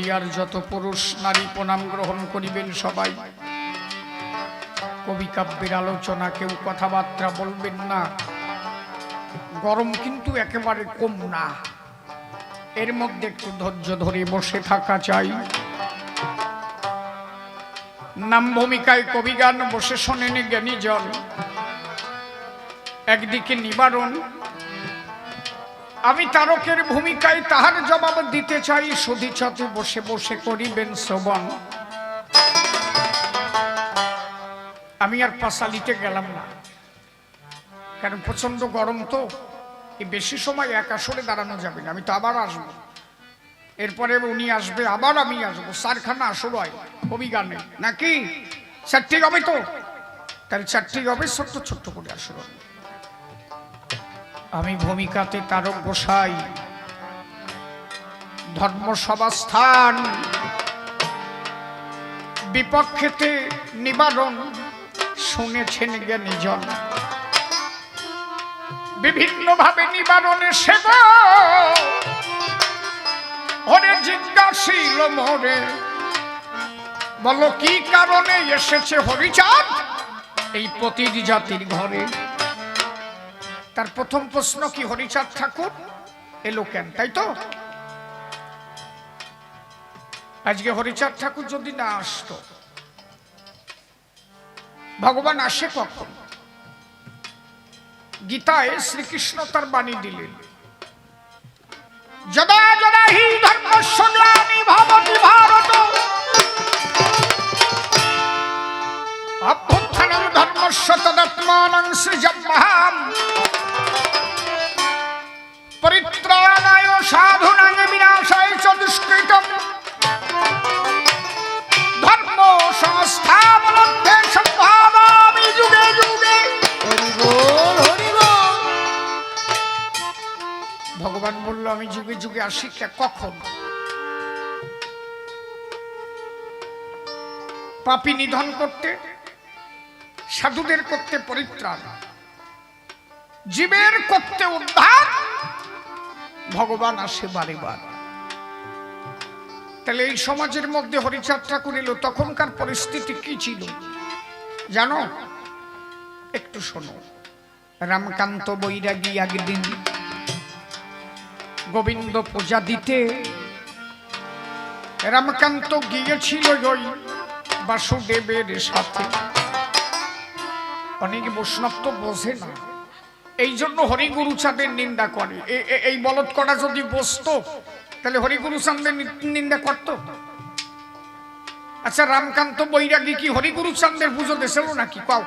দুনিয়ার যত পুরুষ নারী প্রণাম গ্রহণ করিবেন সবাই। কবি কাব্যের আলোচনা, কেউ কথাবার্তা বলবেন না। গরম কিন্তু একেবারে কম না, এর মধ্যে একটু ধৈর্য ধরে বসে থাকা চাই। নাম ভূমিকায় কবিগান বসে শোনেন জ্ঞানী জন। একদিকে নিবারণ, আমি তারকের ভূমিকায় তাহার জবাব দিতে চাই। সুধিচতে বসে বসে করিবেন শ্রবণ। আমি আর পাশালিতে গেলাম না, কারণ প্রচন্ড গরম তো, এই বেশি সময় এক আসরে দাঁড়ানো যাবে না। আমি তো আবার আসবো, এরপরে উনি আসবে, আবার আমি আসবো। চারখানা আসর হয় কবি গানে নাকি? চারটি হবে তো, তাহলে চারটি হবে, ছোট্ট ছোট্ট করে আসর হবে। আমি ভূমিকাতে তারক গোসাই, ধর্মসভা স্থান, বিপক্ষেতে নিবারণ, শুনেছেন জ্ঞানীজন। বিভিন্ন ভাবে নিবারণের সেবা ওরে জিজ্ঞাসিল মোরে, বলো কি কারণে এসেছে হরিচাঁদ এই পতির জাতির ঘরে? তার প্রথম প্রশ্ন কি, হরিচাঁদ ঠাকুর এলো কেন? তাই তো, আজকে হরিচাঁদ ঠাকুর যদি না আসতো, ভগবান আসে কখন? গীতায় শ্রীকৃষ্ণ তার বাণী দিলেন, যদা যদা হি ধর্মস্য গ্লানি ভবতি ভারত অভ্যুত্থানং ধর্মস্য তদাত্মানং সৃজম্যহম পরিত্রাণায় সাধুনাং বিনাশায় চ দুষ্কৃতম ধর্ম সংস্থাপনার্থে সম্ভাবামি যুগে যুগে। ভগবান বলল আমি যুগে যুগে আসি। কখন? পাপী নিধন করতে, সাধুদের করতে পরিত্রাণ, জীবের করতে উদ্ধার। ভগবান আসে বারে বার। তাহলে এই সমাজের মধ্যে হরিচাঁদ ঠাকুর এলো, তখনকার পরিস্থিতি কি ছিল জানো? একটু শোনো। রামকান্ত বৈরাগী একদিন গোবিন্দ পূজা দিতে, রামকান্ত গিয়েছিল ওই বাসুদেবের সাথে। অনেক বৈষ্ণব তো বোঝে না, এই জন্য হরিগুরু চাঁদের নিন্দা করে। এই বলদ করা যদি বসতো তাহলে হরিগুরু চাঁদের নিন্দা করত? আচ্ছা, রামকান্ত বৈরাগী কি হরিগুরু চাঁদের পুজো দিয়েছিল নাকি? পাও,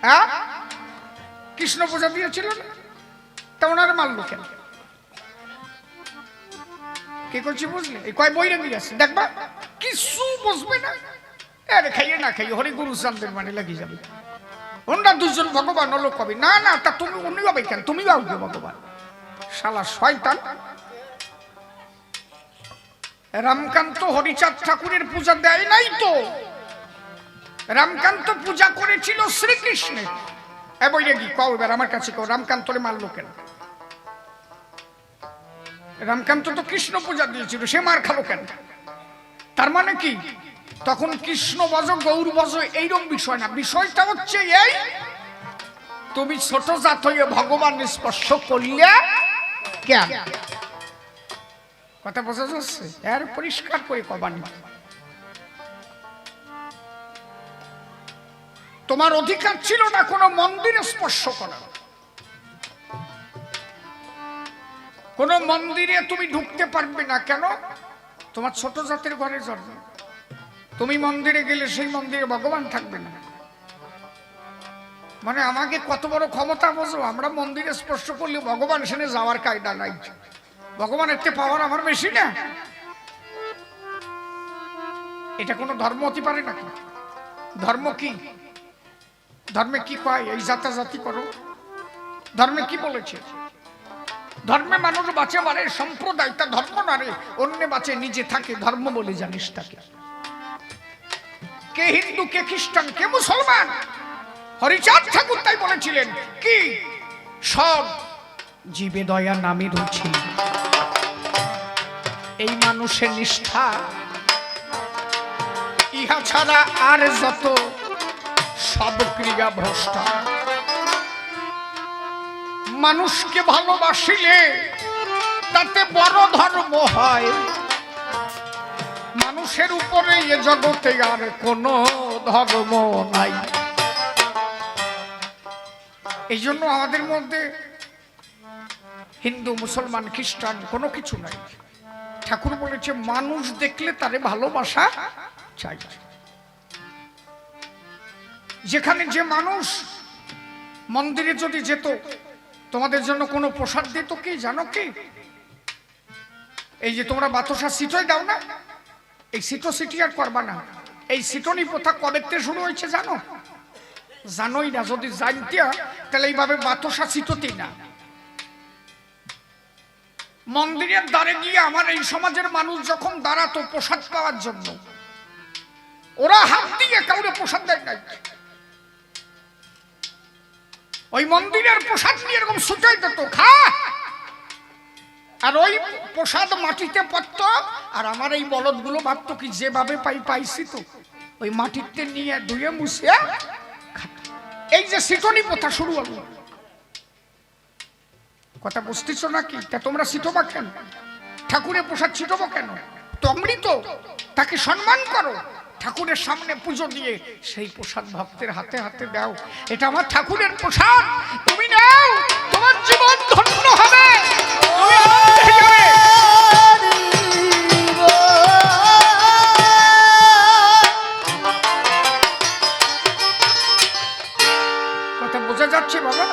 হ্যাঁ, কৃষ্ণ পূজা দিয়েছিল না, তা ওনার মারলো কেন? কি করছি বুঝলে? এই কয় বৈরাগী আছে দেখবা, কিছু বুঝবে না। আরে খাইয়ে না খাইয়ে হরিগুরু চাঁদের মানে লাগিয়ে যাবে। ওনারা দুজন ভগবান হলো কবি। না না, তা তুমি উনি হবে কেন? তুমি বাবু ভগবান, শালা শয়তান। রামকান্ত হরিচাঁদ ঠাকুরের পূজা দেয় নাই তো, রামকান্ত পূজা করেছিল শ্রীকৃষ্ণের। এ বৈরাগী কও এবার আমার কাছে, কও রামকান্তরে মারলো কেন? রামকান্ত তো কৃষ্ণ পূজা দিয়েছিল, সে মার খালো কেন? তার মানে কি তখন কৃষ্ণ বজ গৌর বজ এইরকম বিষয় না। বিষয়টা হচ্ছে এই, তুমি ছোট জাত হয়ে ভগবান স্পর্শ করলে কেন? কথা বোঝা যাচ্ছে? এর পরিষ্কার করে কবানি। তোমার অধিকার ছিল না কোনো মন্দিরে স্পর্শ করার। কোন মন্দিরে তুমি ঢুকতে পারবে না। কেন? তোমার ছোট জাতের ঘরে জন্ম। তুমি মন্দিরে গেলে সেই মন্দিরে ভগবান থাকবে না। মানে আমাকে কত বড় ক্ষমতা বোঝো? আমরা মন্দিরে স্পর্শ করলে ভগবান সেখানে যাওয়ার কায়দা নাই। ভগবানের তে পাওয়ার আমার বেশি না। এটা কোনো ধর্ম হতে পারে নাকি? ধর্ম কি? ধর্মে কি কয়? এই জাতাজাতি করো। ধর্মে কি বলেছে? ধর্মে মানুষ বাঁচে বাড়ে, সম্প্রদায় তা ধর্ম না রে। অন্য বাঁচে নিজে থাকে, ধর্ম বলে জানিস তাকে। কে হিন্দু, কে খ্রিস্টান, কে মুসলমান? হরিচাঁদ ঠাকুর তাই বলেছিলেন কি, সব জীবে দয়া নামে রুচি। এই মানুষের নিষ্ঠা, ইহা ছাড়া আর যত সব ক্রিয়া ভ্রষ্টা। মানুষকে ভালোবাসিলে তাতে বড় ধর্ম হয়, মানুষের উপরে এ জগতে আর কোনো ধর্ম নাই। এই জন্য আমাদের মধ্যে হিন্দু মুসলমান খ্রিস্টান কোনো কিছু নাই। ঠাকুর বলেছে মানুষ দেখলে তারে ভালোবাসা চাই। যেখানে যে মানুষ মন্দিরে যদি যেত, তোমাদের জন্য কোনো প্রসাদ দিত কি জানো কি? এই যে তোমরা বাতাসা সিটোই দাও না, এই সিটো সিটি আর করবা না। এই সিটনি প্রথা কবে থেকে শুরু হয়েছে জানো? জানোই না। যদি জানতে তাহলে এইভাবে বাতাসা সিটোতেই না। মন্দিরের দ্বারে গিয়ে আমার এই সমাজের মানুষ যখন দাঁড়াতো প্রসাদ পাওয়ার জন্য, ওরা হাত দিয়ে কাউরে প্রসাদ দেয় নাই। ওই মন্দিরের প্রসাদ নিয়ে এরকম সুচাই দিত, খা। আর ওই প্রসাদ মাটিতে পড়ত, আর আমার এই বলদগুলো ভাবতো কি যেভাবে পাইছি তো ওই মাটিতে নিয়ে ধুয়ে মুছিয়ে খাত। এই যে সিটনি প্রথা শুরু হলো, কথা বুঝতেছ নাকি? তা তোমরা ছিটবা কেন? ঠাকুরের প্রসাদ ছিটবো কেন? তো অমৃত, তাকে সম্মান করো। ঠাকুরের সামনে পুজো দিয়ে সেই প্রসাদ ভক্তের হাতে হাতে দাও। এটা আমার ঠাকুরের প্রসাদ, তুমি নাও, তোমার জীবন ধন্য হবে, তুমি আনন্দে যাবে। কথা বোঝা যাচ্ছে বাবা?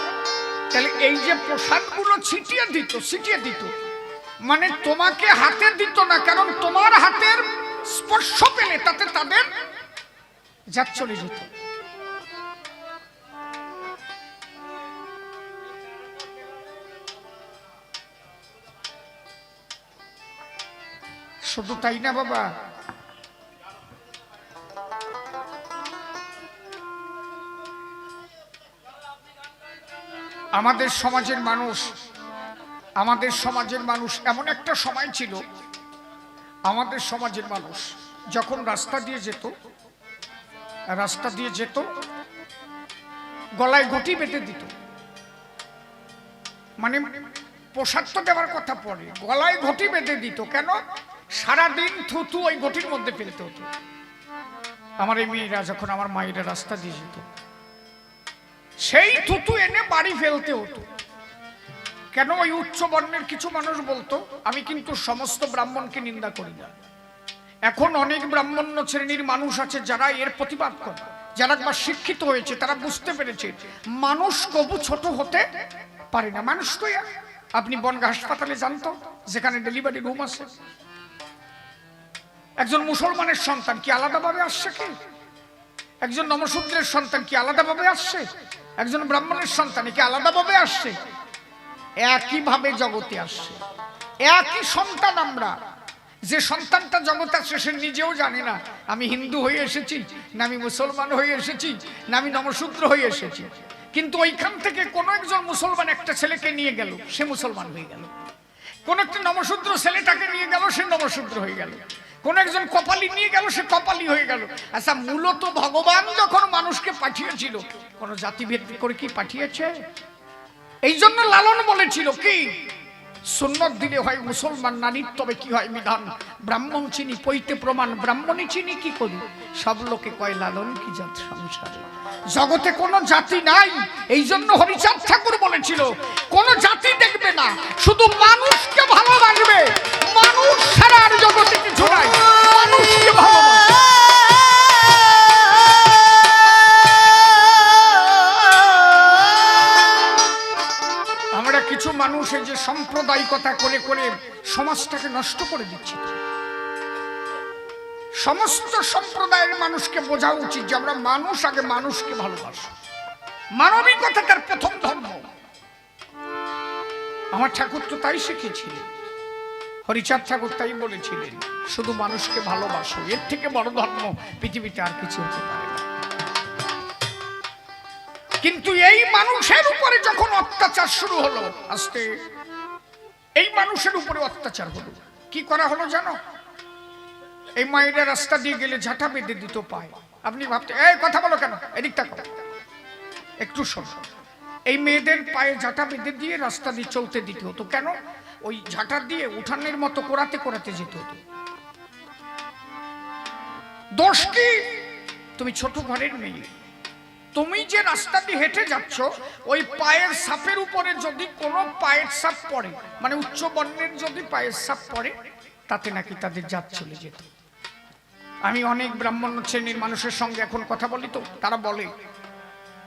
তাহলে এই যে প্রসাদগুলো ছিটিয়ে দিত, মানে তোমাকে হাতে দিত না, কারণ তোমার হাতের স্পর্শ পেলে তাতে তাদের জাত চলে যেত। শুধু তাই না বাবা, আমাদের সমাজের মানুষ এমন একটা সময় ছিল, আমাদের সমাজের মানুষ যখন রাস্তা দিয়ে যেত গলায় ঘটি বেঁধে দিত। মানে প্রসাদ তো দেওয়ার কথা পড়ে, গলায় ঘটি বেঁধে দিত। কেন? সারাদিন থুতু ওই ঘটির মধ্যে ফেলতে হতো। আমার এই মেয়েরা যখন আমার মায়েরা রাস্তা দিয়ে যেত, সেই থুতু এনে বাড়ি ফেলতে হতো। কেন? ওই উচ্চ বর্ণের কিছু মানুষ বলতো, আমি কিন্তু সমস্ত ব্রাহ্মণকে নিন্দা করি না, এখন অনেক ব্রাহ্মণ্য শ্রেণীর মানুষ আছে যারা এর প্রতিবাদ করে, যারা একবার শিক্ষিত হয়েছে, তারা বুঝতে পেরেছে মানুষ কবু ছোট হতে পারে না। মানুষ তো আপনি বনগাঁ হাসপাতালে জানতো, যেখানে ডেলিভারি রুম আছে, একজন মুসলমানের সন্তান কি আলাদাভাবে আসছে? কি একজন নমশূদ্রের সন্তান কি আলাদাভাবে আসছে? একজন ব্রাহ্মণের সন্তান কি আলাদাভাবে আসছে? একইভাবে জগতে আসছে, একই সন্তান। আমরা যে সন্তানটা জগতে আসছে সে নিজেও জানে না আমি হিন্দু হয়ে এসেছি, না আমি মুসলমান হয়ে এসেছি, না আমি নমশূদ্র হয়ে এসেছি। কিন্তু ওইখান থেকে কোনো একজন মুসলমান একটা ছেলেকে নিয়ে গেল, সে মুসলমান হয়ে গেল। কোন একটা নমশূদ্র ছেলেটাকে নিয়ে গেল, সে নমশূদ্র হয়ে গেল। কোন একজন কপালি নিয়ে গেল, সে কপালি হয়ে গেল। আচ্ছা, মূলত ভগবান যখন মানুষকে পাঠিয়েছিল, কোন জাতিভেদ করে কি পাঠিয়েছে? এই জন্য লালন বলেছিল কি, সুন্নত দিলে হয় মুসলমান, নারীর তবে কি হয় বিধান। ব্রাহ্মণ চিনি পৈতে প্রমাণ, ব্রাহ্মণী চিনি কি করি, সব লোকে কয় লালন কি জাত সংসারে। জগতে কোনো জাতি নাই। এই জন্য হরিচাঁদ ঠাকুর বলেছিল কোন জাতি দেখবে না, শুধু মানুষকে ভালোবাসবে। মানুষ ছাড়া আর জগতে কিছু নাই, মানুষকে ভালোবাসবে। আমরা কিছু মানুষ এই যে সাম্প্রদায়িকতা করে করে সমাজটাকে নষ্ট করে দিচ্ছি। সমস্ত সম্প্রদায়ের মানুষকে বোঝা উচিত যে আমরা মানুষ, আগে মানুষকে ভালোবাসি। মানবিকতা তার প্রথম ধর্ম। আমার ঠাকুর তো তাই শিখেছিলেন, হরিচাঁদ ঠাকুর তাই বলেছিলেন, শুধু মানুষকে ভালোবাসো, এর থেকে বড় ধর্ম পৃথিবীতে আর কিছু হতে পারে না। কিন্তু এই মানুষের উপরে যখন অত্যাচার শুরু হলো, আস্তে এই মানুষের উপরে অত্যাচার হলো, কি করা হলো জানো? এই মায়েরা রাস্তা দিয়ে গেলে ঝাঁটা বেঁধে দিত পায়। আপনি ভাবতে এই কথা বলো কেন, এদিকটা করো, একটু শোনো। এই মেয়েদের পায়ে ঝাঁটা বেঁধে দিয়ে রাস্তা দিয়ে চলতে দিতে হতো। কেন? ওই ঝাঁটা দিয়ে উঠানের মতো কোরাতে কোরাতে যেতে হতো। দোষ কি? তুমি ছোট ঘরের মেয়ে, তুমি যে রাস্তা দিয়ে হেঁটে যাচ্ছ, ওই পায়ের ছাপের উপরে যদি কোনো পায়ের ছাপ পড়ে, মানে উচ্চ বর্ণের যদি পায়ের ছাপ পড়ে, তাতে নাকি তাদের জাত চলে যেত। আমি অনেক ব্রাহ্মণ শ্রেণীর মানুষের সঙ্গে এখন কথা বলি, তো তারা বলে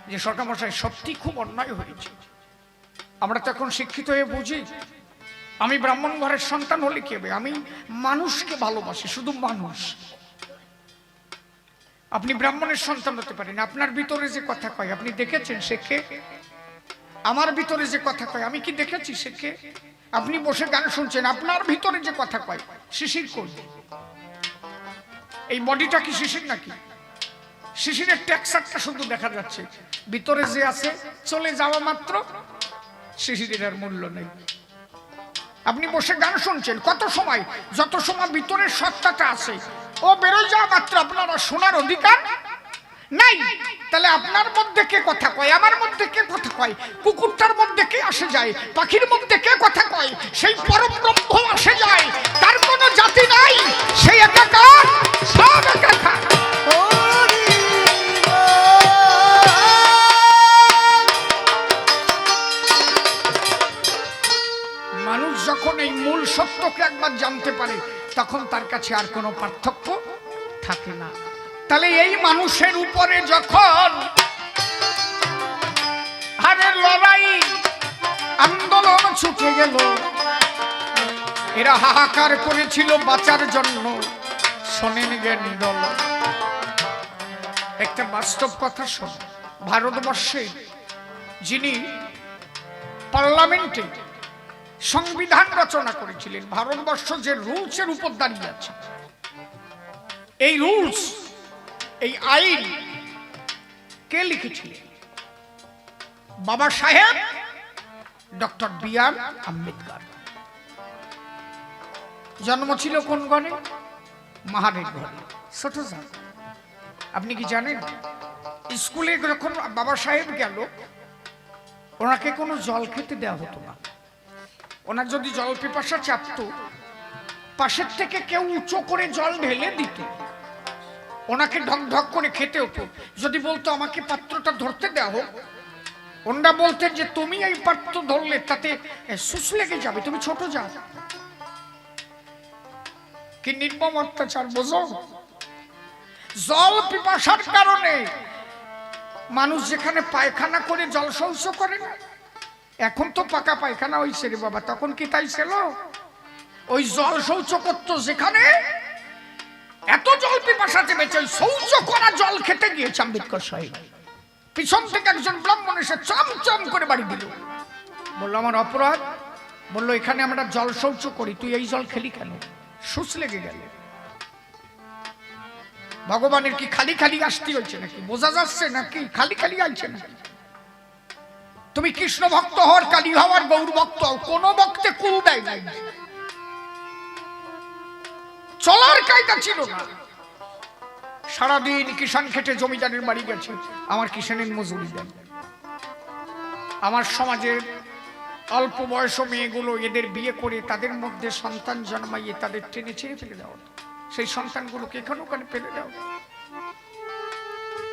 যে সরকারমশাই সত্যি খুব অন্যায় হয়েছে। আমরা তো এখন শিক্ষিত হয়ে বুঝি, আমি ব্রাহ্মণ ঘরের সন্তান হলে কি হবে, আমি মানুষকে ভালোবাসি, শুধু মানুষ। আপনি ব্রাহ্মণের সন্তান হতে পারেন, আপনার ভিতরে যে কথা কয় আপনি দেখেছেন সে কে? আমার ভিতরে যে কথা কয় আমি কি দেখেছি সে কে? আপনি বসে গান শুনছেন, আপনার ভিতরে যে কথা কয় শিশির কই? এই বডিটা কি শিশির নাকি? শিশিরের টেক্সচারটা শুধু দেখা যাচ্ছে, ভিতরে যে আছে চলে যাওয়া মাত্র শিশিরের আর মূল্য নেই। আপনি বসে গান শুনছেন, কত সময়, যত সময় ভিতরের সত্তাটা আছে ও বেরোয় যাওয়া মাত্র আপনারা শোনার অধিকার নাই। তাহলে আপনার মধ্যে কে কথা কয়, আমার মধ্যে কে কথা কয়, কুকুরটার মধ্যে কে আসে যায়, পাখির মধ্যে কে কথা কয়, সেই পরম ব্রহ্ম আসে যায়, তার কোনো জাতি নাই, সেই একাকার, সব একাকার। মানুষ যখন এই মূল সত্যকে একবার জানতে পারে, তখন তার কাছে আর কোনো পার্থক্য থাকে না। তাহলে এই মানুষের উপরে যখন হারের লড়াই আন্দোলন ছুটে গেল, এরা হাহাকার করেছিল বাঁচার জন্য, শোনেন জ্ঞানী দল। একটা বাস্তব কথা শোন, ভারতবর্ষে যিনি পার্লামেন্টে সংবিধান রচনা করেছিলেন, ভারতবর্ষ যে রুলসের উপর দাঁড়িয়ে আছে, এই রুলস, এই আইন কে লিখেছিলেন? বাবা সাহেব ডক্টর বি.আর. আম্বেদকর। জন্ম ছিল কোন ঘরে? মাহারের ঘরে, ছোট জান। আপনি কি জানেন স্কুলে যখন বাবা সাহেব গেল, ওনাকে কোনো জল খেতে দেওয়া হতো না। ওনার যদি জল পিপাসা চাপতো, পাশের থেকে কেউ উঁচু করে জল ঢেলে দিত, ওনাকে ঢক ঢক করে খেতে হতো। যদি বলতো আমাকে পাত্রটা ধরতে দেওয়া হোক, ওনারা বলতেন যে তুমি এই পাত্র ধরলে তাতে সুস লেগে যাবে, তুমি ছোট যাও। কি নির্মম অত্যাচার বোঝো? জল পিপাসার কারণে মানুষ যেখানে পায়খানা করে জল শৌচ করে না, এখন তো পাকা পায়খানা হয়েছে রে বাবা, তখন কি তাই ছিল? ওই জল শৌচ করতো যেখানে, এত জল পিপাসাতে বেঁচে শৌচ করা জল খেতে গিয়েছে আম্বেদকর সাহেব। পিছন থেকে একজন ব্রাহ্মণ এসে চমচম করে বাড়ি দিল, বললো আমার অপরাধ, বললো এখানে আমরা জল শৌচ করি, তুই এই জল খেলি কেন? সুস লেগে গেল। ভগবানের কি খালি খালি আসতে হয়েছে নাকি? বোঝা যাচ্ছে নাকি খালি খালি আসছে নাকি? তুমি কৃষ্ণ ভক্ত হওয়ার, কালী হওয়ার, গৌর ভক্ত হও, কোন ভক্তে কুল দেয় নাই, চলার কায়দা ছিল না। সারাদিন কিষান খেটে জমিদারের বাড়ি গেছে, আমার কিষানের মজুরি দেন। আমার সমাজের অল্প বয়স মেয়েগুলো এদের বিয়ে করে তাদের মধ্যে সন্তান জন্মাইয়ে তাদের টেনে ছেড়ে ফেলে দেওয়া, সেই সন্তানগুলোকে এখানে ওখানে ফেলে দেওয়া।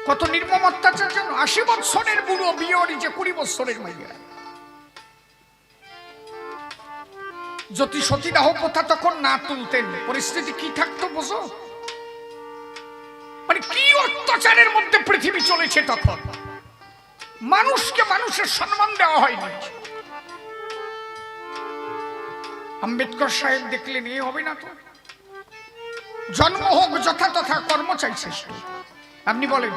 কত নির্মম অত্যাচার জন্য 80 বছরের বুড়ো বিয়ে যে 20 বছরের মাইয়া। যদি সতীদাহ প্রথা তখন না তুলতেন, পরিস্থিতি কি থাকতো বোঝো? মানে কি অত্যাচারের মধ্যে পৃথিবী চলেছে তখন। মানুষকে মানুষের সম্মান দেওয়া হয়নি। আম্বেদকর সাহেব দেখলেন এ হবে না তো, জন্ম হোক যথা তথা, কর্ম চাই শ্রেষ্ঠ। আপনি বলেন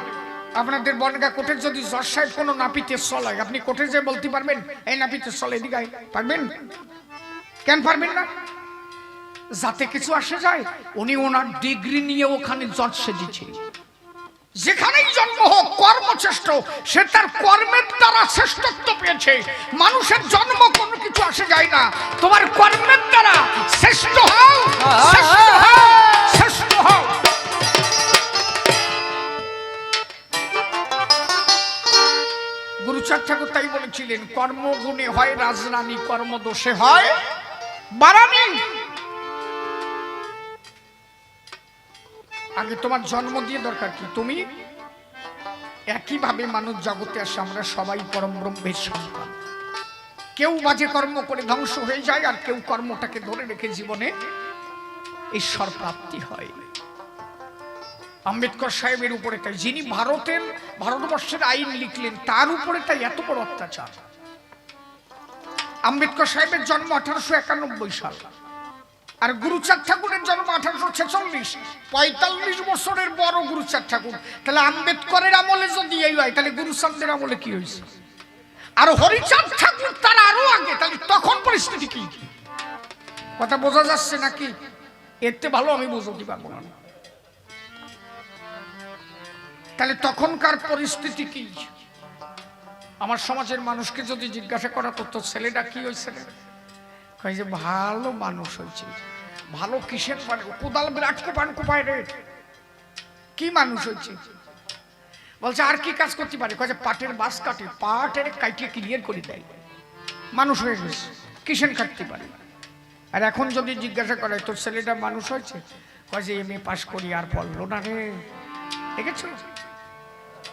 আপনাদের বনগা কোর্টের যদি জজ সাহেব কোনো নাপিতে চলায়, আপনি কোর্টে যে বলতে পারবেন এই নাপিতে চলে এদিকে পারবেন? কেন পারবেন না? যাতে কিছু আসে যায়, উনি ওনার ডিগ্রি নিয়ে ওখানে জজ সেজেছে। যেখানেই জন্ম হোক কর্মশ্রেষ্ঠ, সে তার কর্মের দ্বারা শ্রেষ্ঠত্ব পেয়েছে। মানুষের জন্ম কোনো কিছু আসে যায় না, তোমার কর্মের দ্বারা শ্রেষ্ঠ হও, শ্রেষ্ঠ হও, শ্রেষ্ঠ হও। গুরুচাঁদ ঠাকুর তাই বলেছিলেন, কর্মগুণে হয় রাজরানী, কর্মদোষে হয় বারানী। আগে তোমার জন্ম দিয়ে দরকার কি? তুমি একইভাবে মানুষ জগতে আসে, আমরা সবাই পরম ব্রহ্মের সন্তান। কেউ বাজে কর্ম করে ধ্বংস হয়ে যায়, আর কেউ কর্মটাকে ধরে রেখে জীবনে ঈশ্বর প্রাপ্তি হয়। আম্বেদকর সাহেবের উপরে তাই, যিনি ভারতবর্ষের আইন লিখলেন, তার উপরে তাই এত বড় অত্যাচার। আম্বেদকর সাহেবের জন্ম 1891 সাল, আর গুরুচাঁদ ঠাকুরের জন্ম 1846। 45 বছরের বড় গুরুচাঁদ ঠাকুর। তাহলে আম্বেদকরের আমলে যদি এই হয়, তাহলে গুরুচাঁদের আমলে কি হয়েছে? আর হরিচাঁদ ঠাকুর তার আরো আগে, তাহলে তখন পরিস্থিতি কি? কথা বোঝা যাচ্ছে নাকি? এতে ভালো আমি বুঝতে পারবো না। তাহলে তখনকার পরিস্থিতি কি? আমার সমাজের মানুষকে যদি জিজ্ঞাসা করা করতো, ছেলেটা কি হয়েছে, কয় যে ভালো মানুষ হয়েছে। ভালো কিসের? কোদাল বিরাট কোপায় রে, কি মানুষ হয়েছে? বলছে আর কি কাজ করতে পারে? কয় যে পাটের বাস কাটে, পাটের কাটিয়ে ক্লিয়ার করে দেয়, মানুষ হয়ে গেছে। কিসের কাটতে পারে? আর এখন যদি জিজ্ঞাসা করে তোর ছেলেটা মানুষ হয়েছে, কয় যে এমএ পাশ করি আর পড়লো না রে। দেখেছো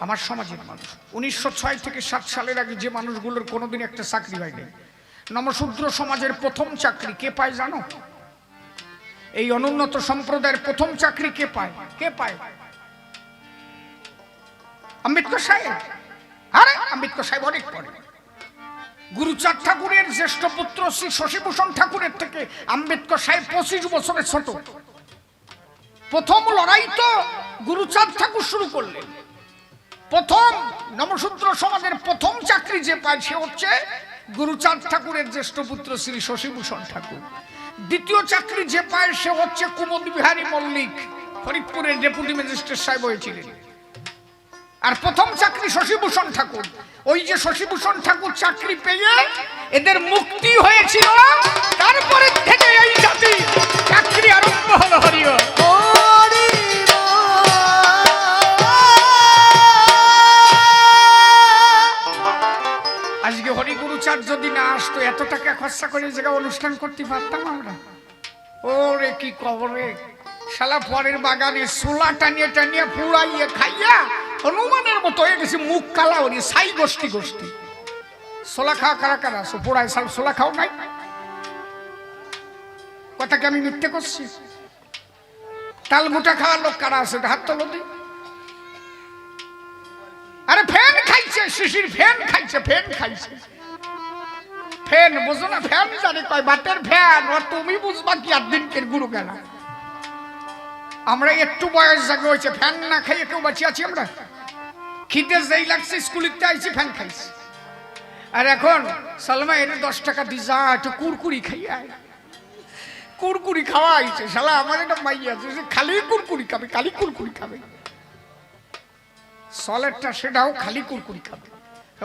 আমার সমাজের মানুষ 1906 থেকে 7 সালের আগে যে মানুষগুলোর কোনোদিন একটা চাকরি হয়নি, নমশূদ্র সমাজের প্রথম চাকরি কে পায় জানো? এই অনুন্নত সম্প্রদায়ের প্রথম চাকরি কে পায়? কে পায়? আম্বেদকর সাহেব। আরে আম্বেদকর সাহেব অনেক পরে। গুরুচাঁদ ঠাকুরের জ্যেষ্ঠ পুত্র শ্রী শশীভূষণ ঠাকুরের থেকে আম্বেদকর সাহেব 25 বছরের ছোট। প্রথম লড়াই তো গুরুচাঁদ ঠাকুর শুরু করলেন। প্রথম নমশূদ্র সমাজের প্রথম চাকরি যে পায় সে হচ্ছে গুরুচাঁদ ঠাকুরের জ্যেষ্ঠ পুত্র শ্রী শশীভূষণ ঠাকুর। দ্বিতীয় চাকরি যে পায় সে হচ্ছে কুমুদ বিহারী মল্লিক, ফরিদপুরের ডেপুটি ম্যাজিস্ট্রেট সাহেব হয়েছিলেন। আর প্রথম চাকরি শশীভূষণ ঠাকুর। ওই যে শশীভূষণ ঠাকুর চাকরি পেয়ে এদের মুক্তি হয়েছিল, তারপরে থেকে এই জাতি চাকরি আরম্ভ হলো। হরিও আজকে হরি গুরুচাঁদ যদি না আসতো, এত টাকা খরচা করে জায়গা অনুষ্ঠান করতে পারতাম আমরা? ওরে কি কবরে শালা পরের বাগানে সোলা টানিয়ে টানিয়ে পুড়াইয়ে খাইয়া হনুমানের মতো হয়ে গেছে, মুখ কালা হরি সাই গোষ্ঠী গোষ্ঠী। সোলা খাওয়া কারা কারা? পোড়ায় সোলা খাও নাই? কথাকে আমি মিথ্যে করছি? তাল মোটা খাওয়ার লোক কারা আছে? হাত তোলো দি। আরে ফ্যান খাইছে, শিশির ফ্যান খাইছে, ফ্যান খাইছে। ফ্যান বুঝো না? ফ্যান জানি কয় বাতের ফ্যান। ও তুমি বুঝবা কি? আর দিনকের গুরু কেনা আমরা একটু বয়স জাগে হয়েছে, ফ্যান না খাইয়ে কেউ বাঁচিয়ে আছি আমরা? খিদে যেই লাগছে স্কুলিতে আইছি ফ্যান খাইছি। আর এখন সালমা এনে 10 টাকা দি যা একটু কুরকুরি খাইয়া, কুরকুরি খাওয়া আইছে। শালা আমার একটা মাই আছে, খালি কুরকুরি খাবে, খালি কুরকুরি খাবে। সলেরটা সেটাও খালি কুরকুরি খাবে।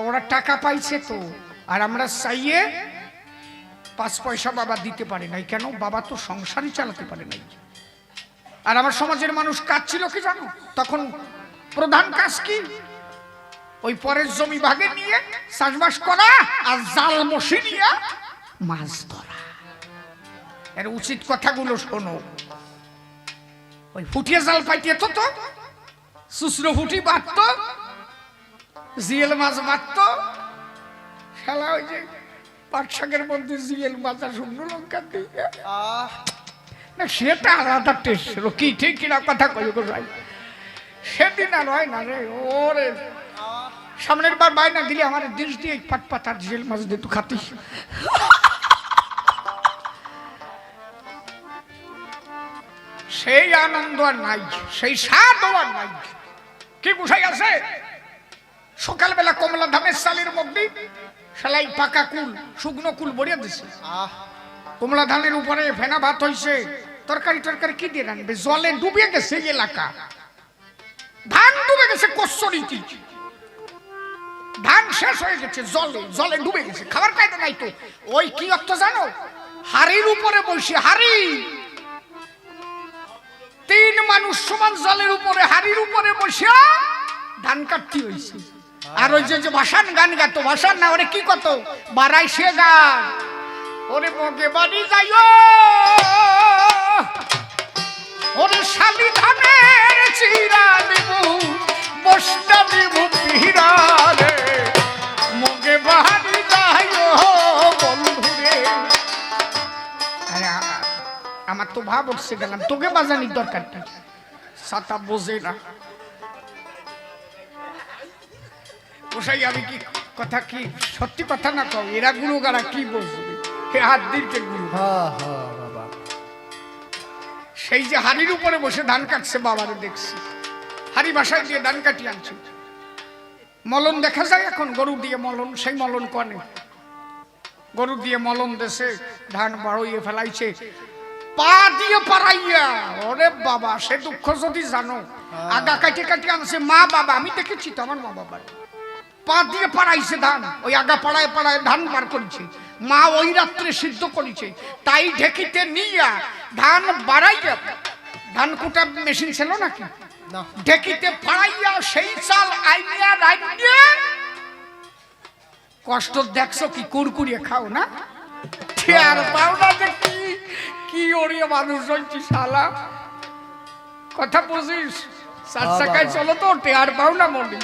ওরা টাকা পাইছে তো, আর আমরা চাইয়ে 5 পয়সা বাবা দিতে পারে নাই। কেন? বাবা তো সংসারই চালাতে পারে নাই। আর আমার সমাজের মানুষ কাজ ছিল কি জানো? তখন প্রধান কাজ কি? ওই পরের জমি ভাগে নিয়ে চাষবাস করা আর জাল মশি নিয়ে মাছ ধরা। এর উচিত কথাগুলো শোনো। ওই ফুটিয়ে জাল পাইতে তো শুষ্র ফুটি বাঁধত, জিয়েল মাছ বাঁধত। শালা ওই যে পাট শাকের মধ্যে জিয়েল মাছ আর শুকনো লঙ্কা দিয়ে না, সেটা আলাদা টেস্ট। কি ঠিক কিনা কথা কই গো ভাই? সেদিন আর হয় না রে। ওরে সামনের বার বাইনা দিলে আমার দেশ দিয়ে পাট পাত আর জিয়েল মাছ দিয়ে তুই খাতিস। সেই আনন্দ আর নাই, সেই স্বাদ আর নাই। কি বুঝাই আছে? সকালবেলা কমলা ধানের সালের মধ্যে শালাই পাকা কুল শুকনো কুল বড়িয়ে দিছে। কমলা ধানের উপরে ফেনা ভাত হইছে, তরকারি টরকারি কি দিয়ে রাখবে? জলে ডুবে গেছে এলাকা। ধান ডুবে গেছে কচ্ছরিটি, ধান শেষ হয়ে গেছে, জলে জলে ডুবে গেছে, খাবার কায়দা নাই তো। ওই কি অর্থ জানো? হাড়ির উপরে বসে, হাড়ি তিন মানুষ সমান জলের উপরে হাড়ির উপরে বসে ধান কাটতে হয়েছে। আর ওই যে ভাসান গান গাতো, ভাসান না ওরে কি কত বাড়াই সে গান, ওরে মগে বাড়ি যাইও ওরে শালি ধানের চিরা দেব বস্তা দেব পিরা রে, মগে বাড়ি যাইও বন্ধুরে। আরে আমার তো ভাব উঠছে, গেলাম তোকে বাজানির দরকারটা, সাতা বোঝে না ওসাই। আমি কি কথা কি সত্যি কথা না কও, এরা গুরু গারা কি বলবে, হে হাত দিকে গুরু। হ্যাঁ হ্যাঁ বাবা, সেই যে হাড়ির উপরে বসে ধান কাটছে, বাবারে দেখছি হাড়ি বাসায় দিয়ে ধান কাটিয়ে আনছে। মলন দেখা যায় এখন, গরু দিয়ে মলন, সেই মলন কনে গরু দিয়ে মলন দেশে ধান বাড়ইয়ে ফেলাইছে পা দিয়ে পারাইয়া। ওরে বাবা, সে দুঃখ যদি জানো, আগা কাটে কাটে আনছে মা বাবা, আমি দেখেছি তো আমার মা বাবা পা দিয়ে পাড়াইছে ধান, ওই আগা পাড়ায় পাড়ায় ধান বার করেছে, মা ওই রাত্রে সিদ্ধ করেছে, তাই ঢেকিতে নিয়া ধান বাড়াইয়া, ধান কুটা মেশিন ছিল নাকি, না ঢেকিতে পাড়াইয়া সেই চাল আইয়া রাইয়া। কষ্ট দেখছো কি, কুরকুরিয়ে খাও না, আর পাও না যে কি কি ওরিয়ে মানুষ হয়েছি শালা, কথা বুঝিস? চার চাকায় চলো তো টেয়ার পাও না মনে।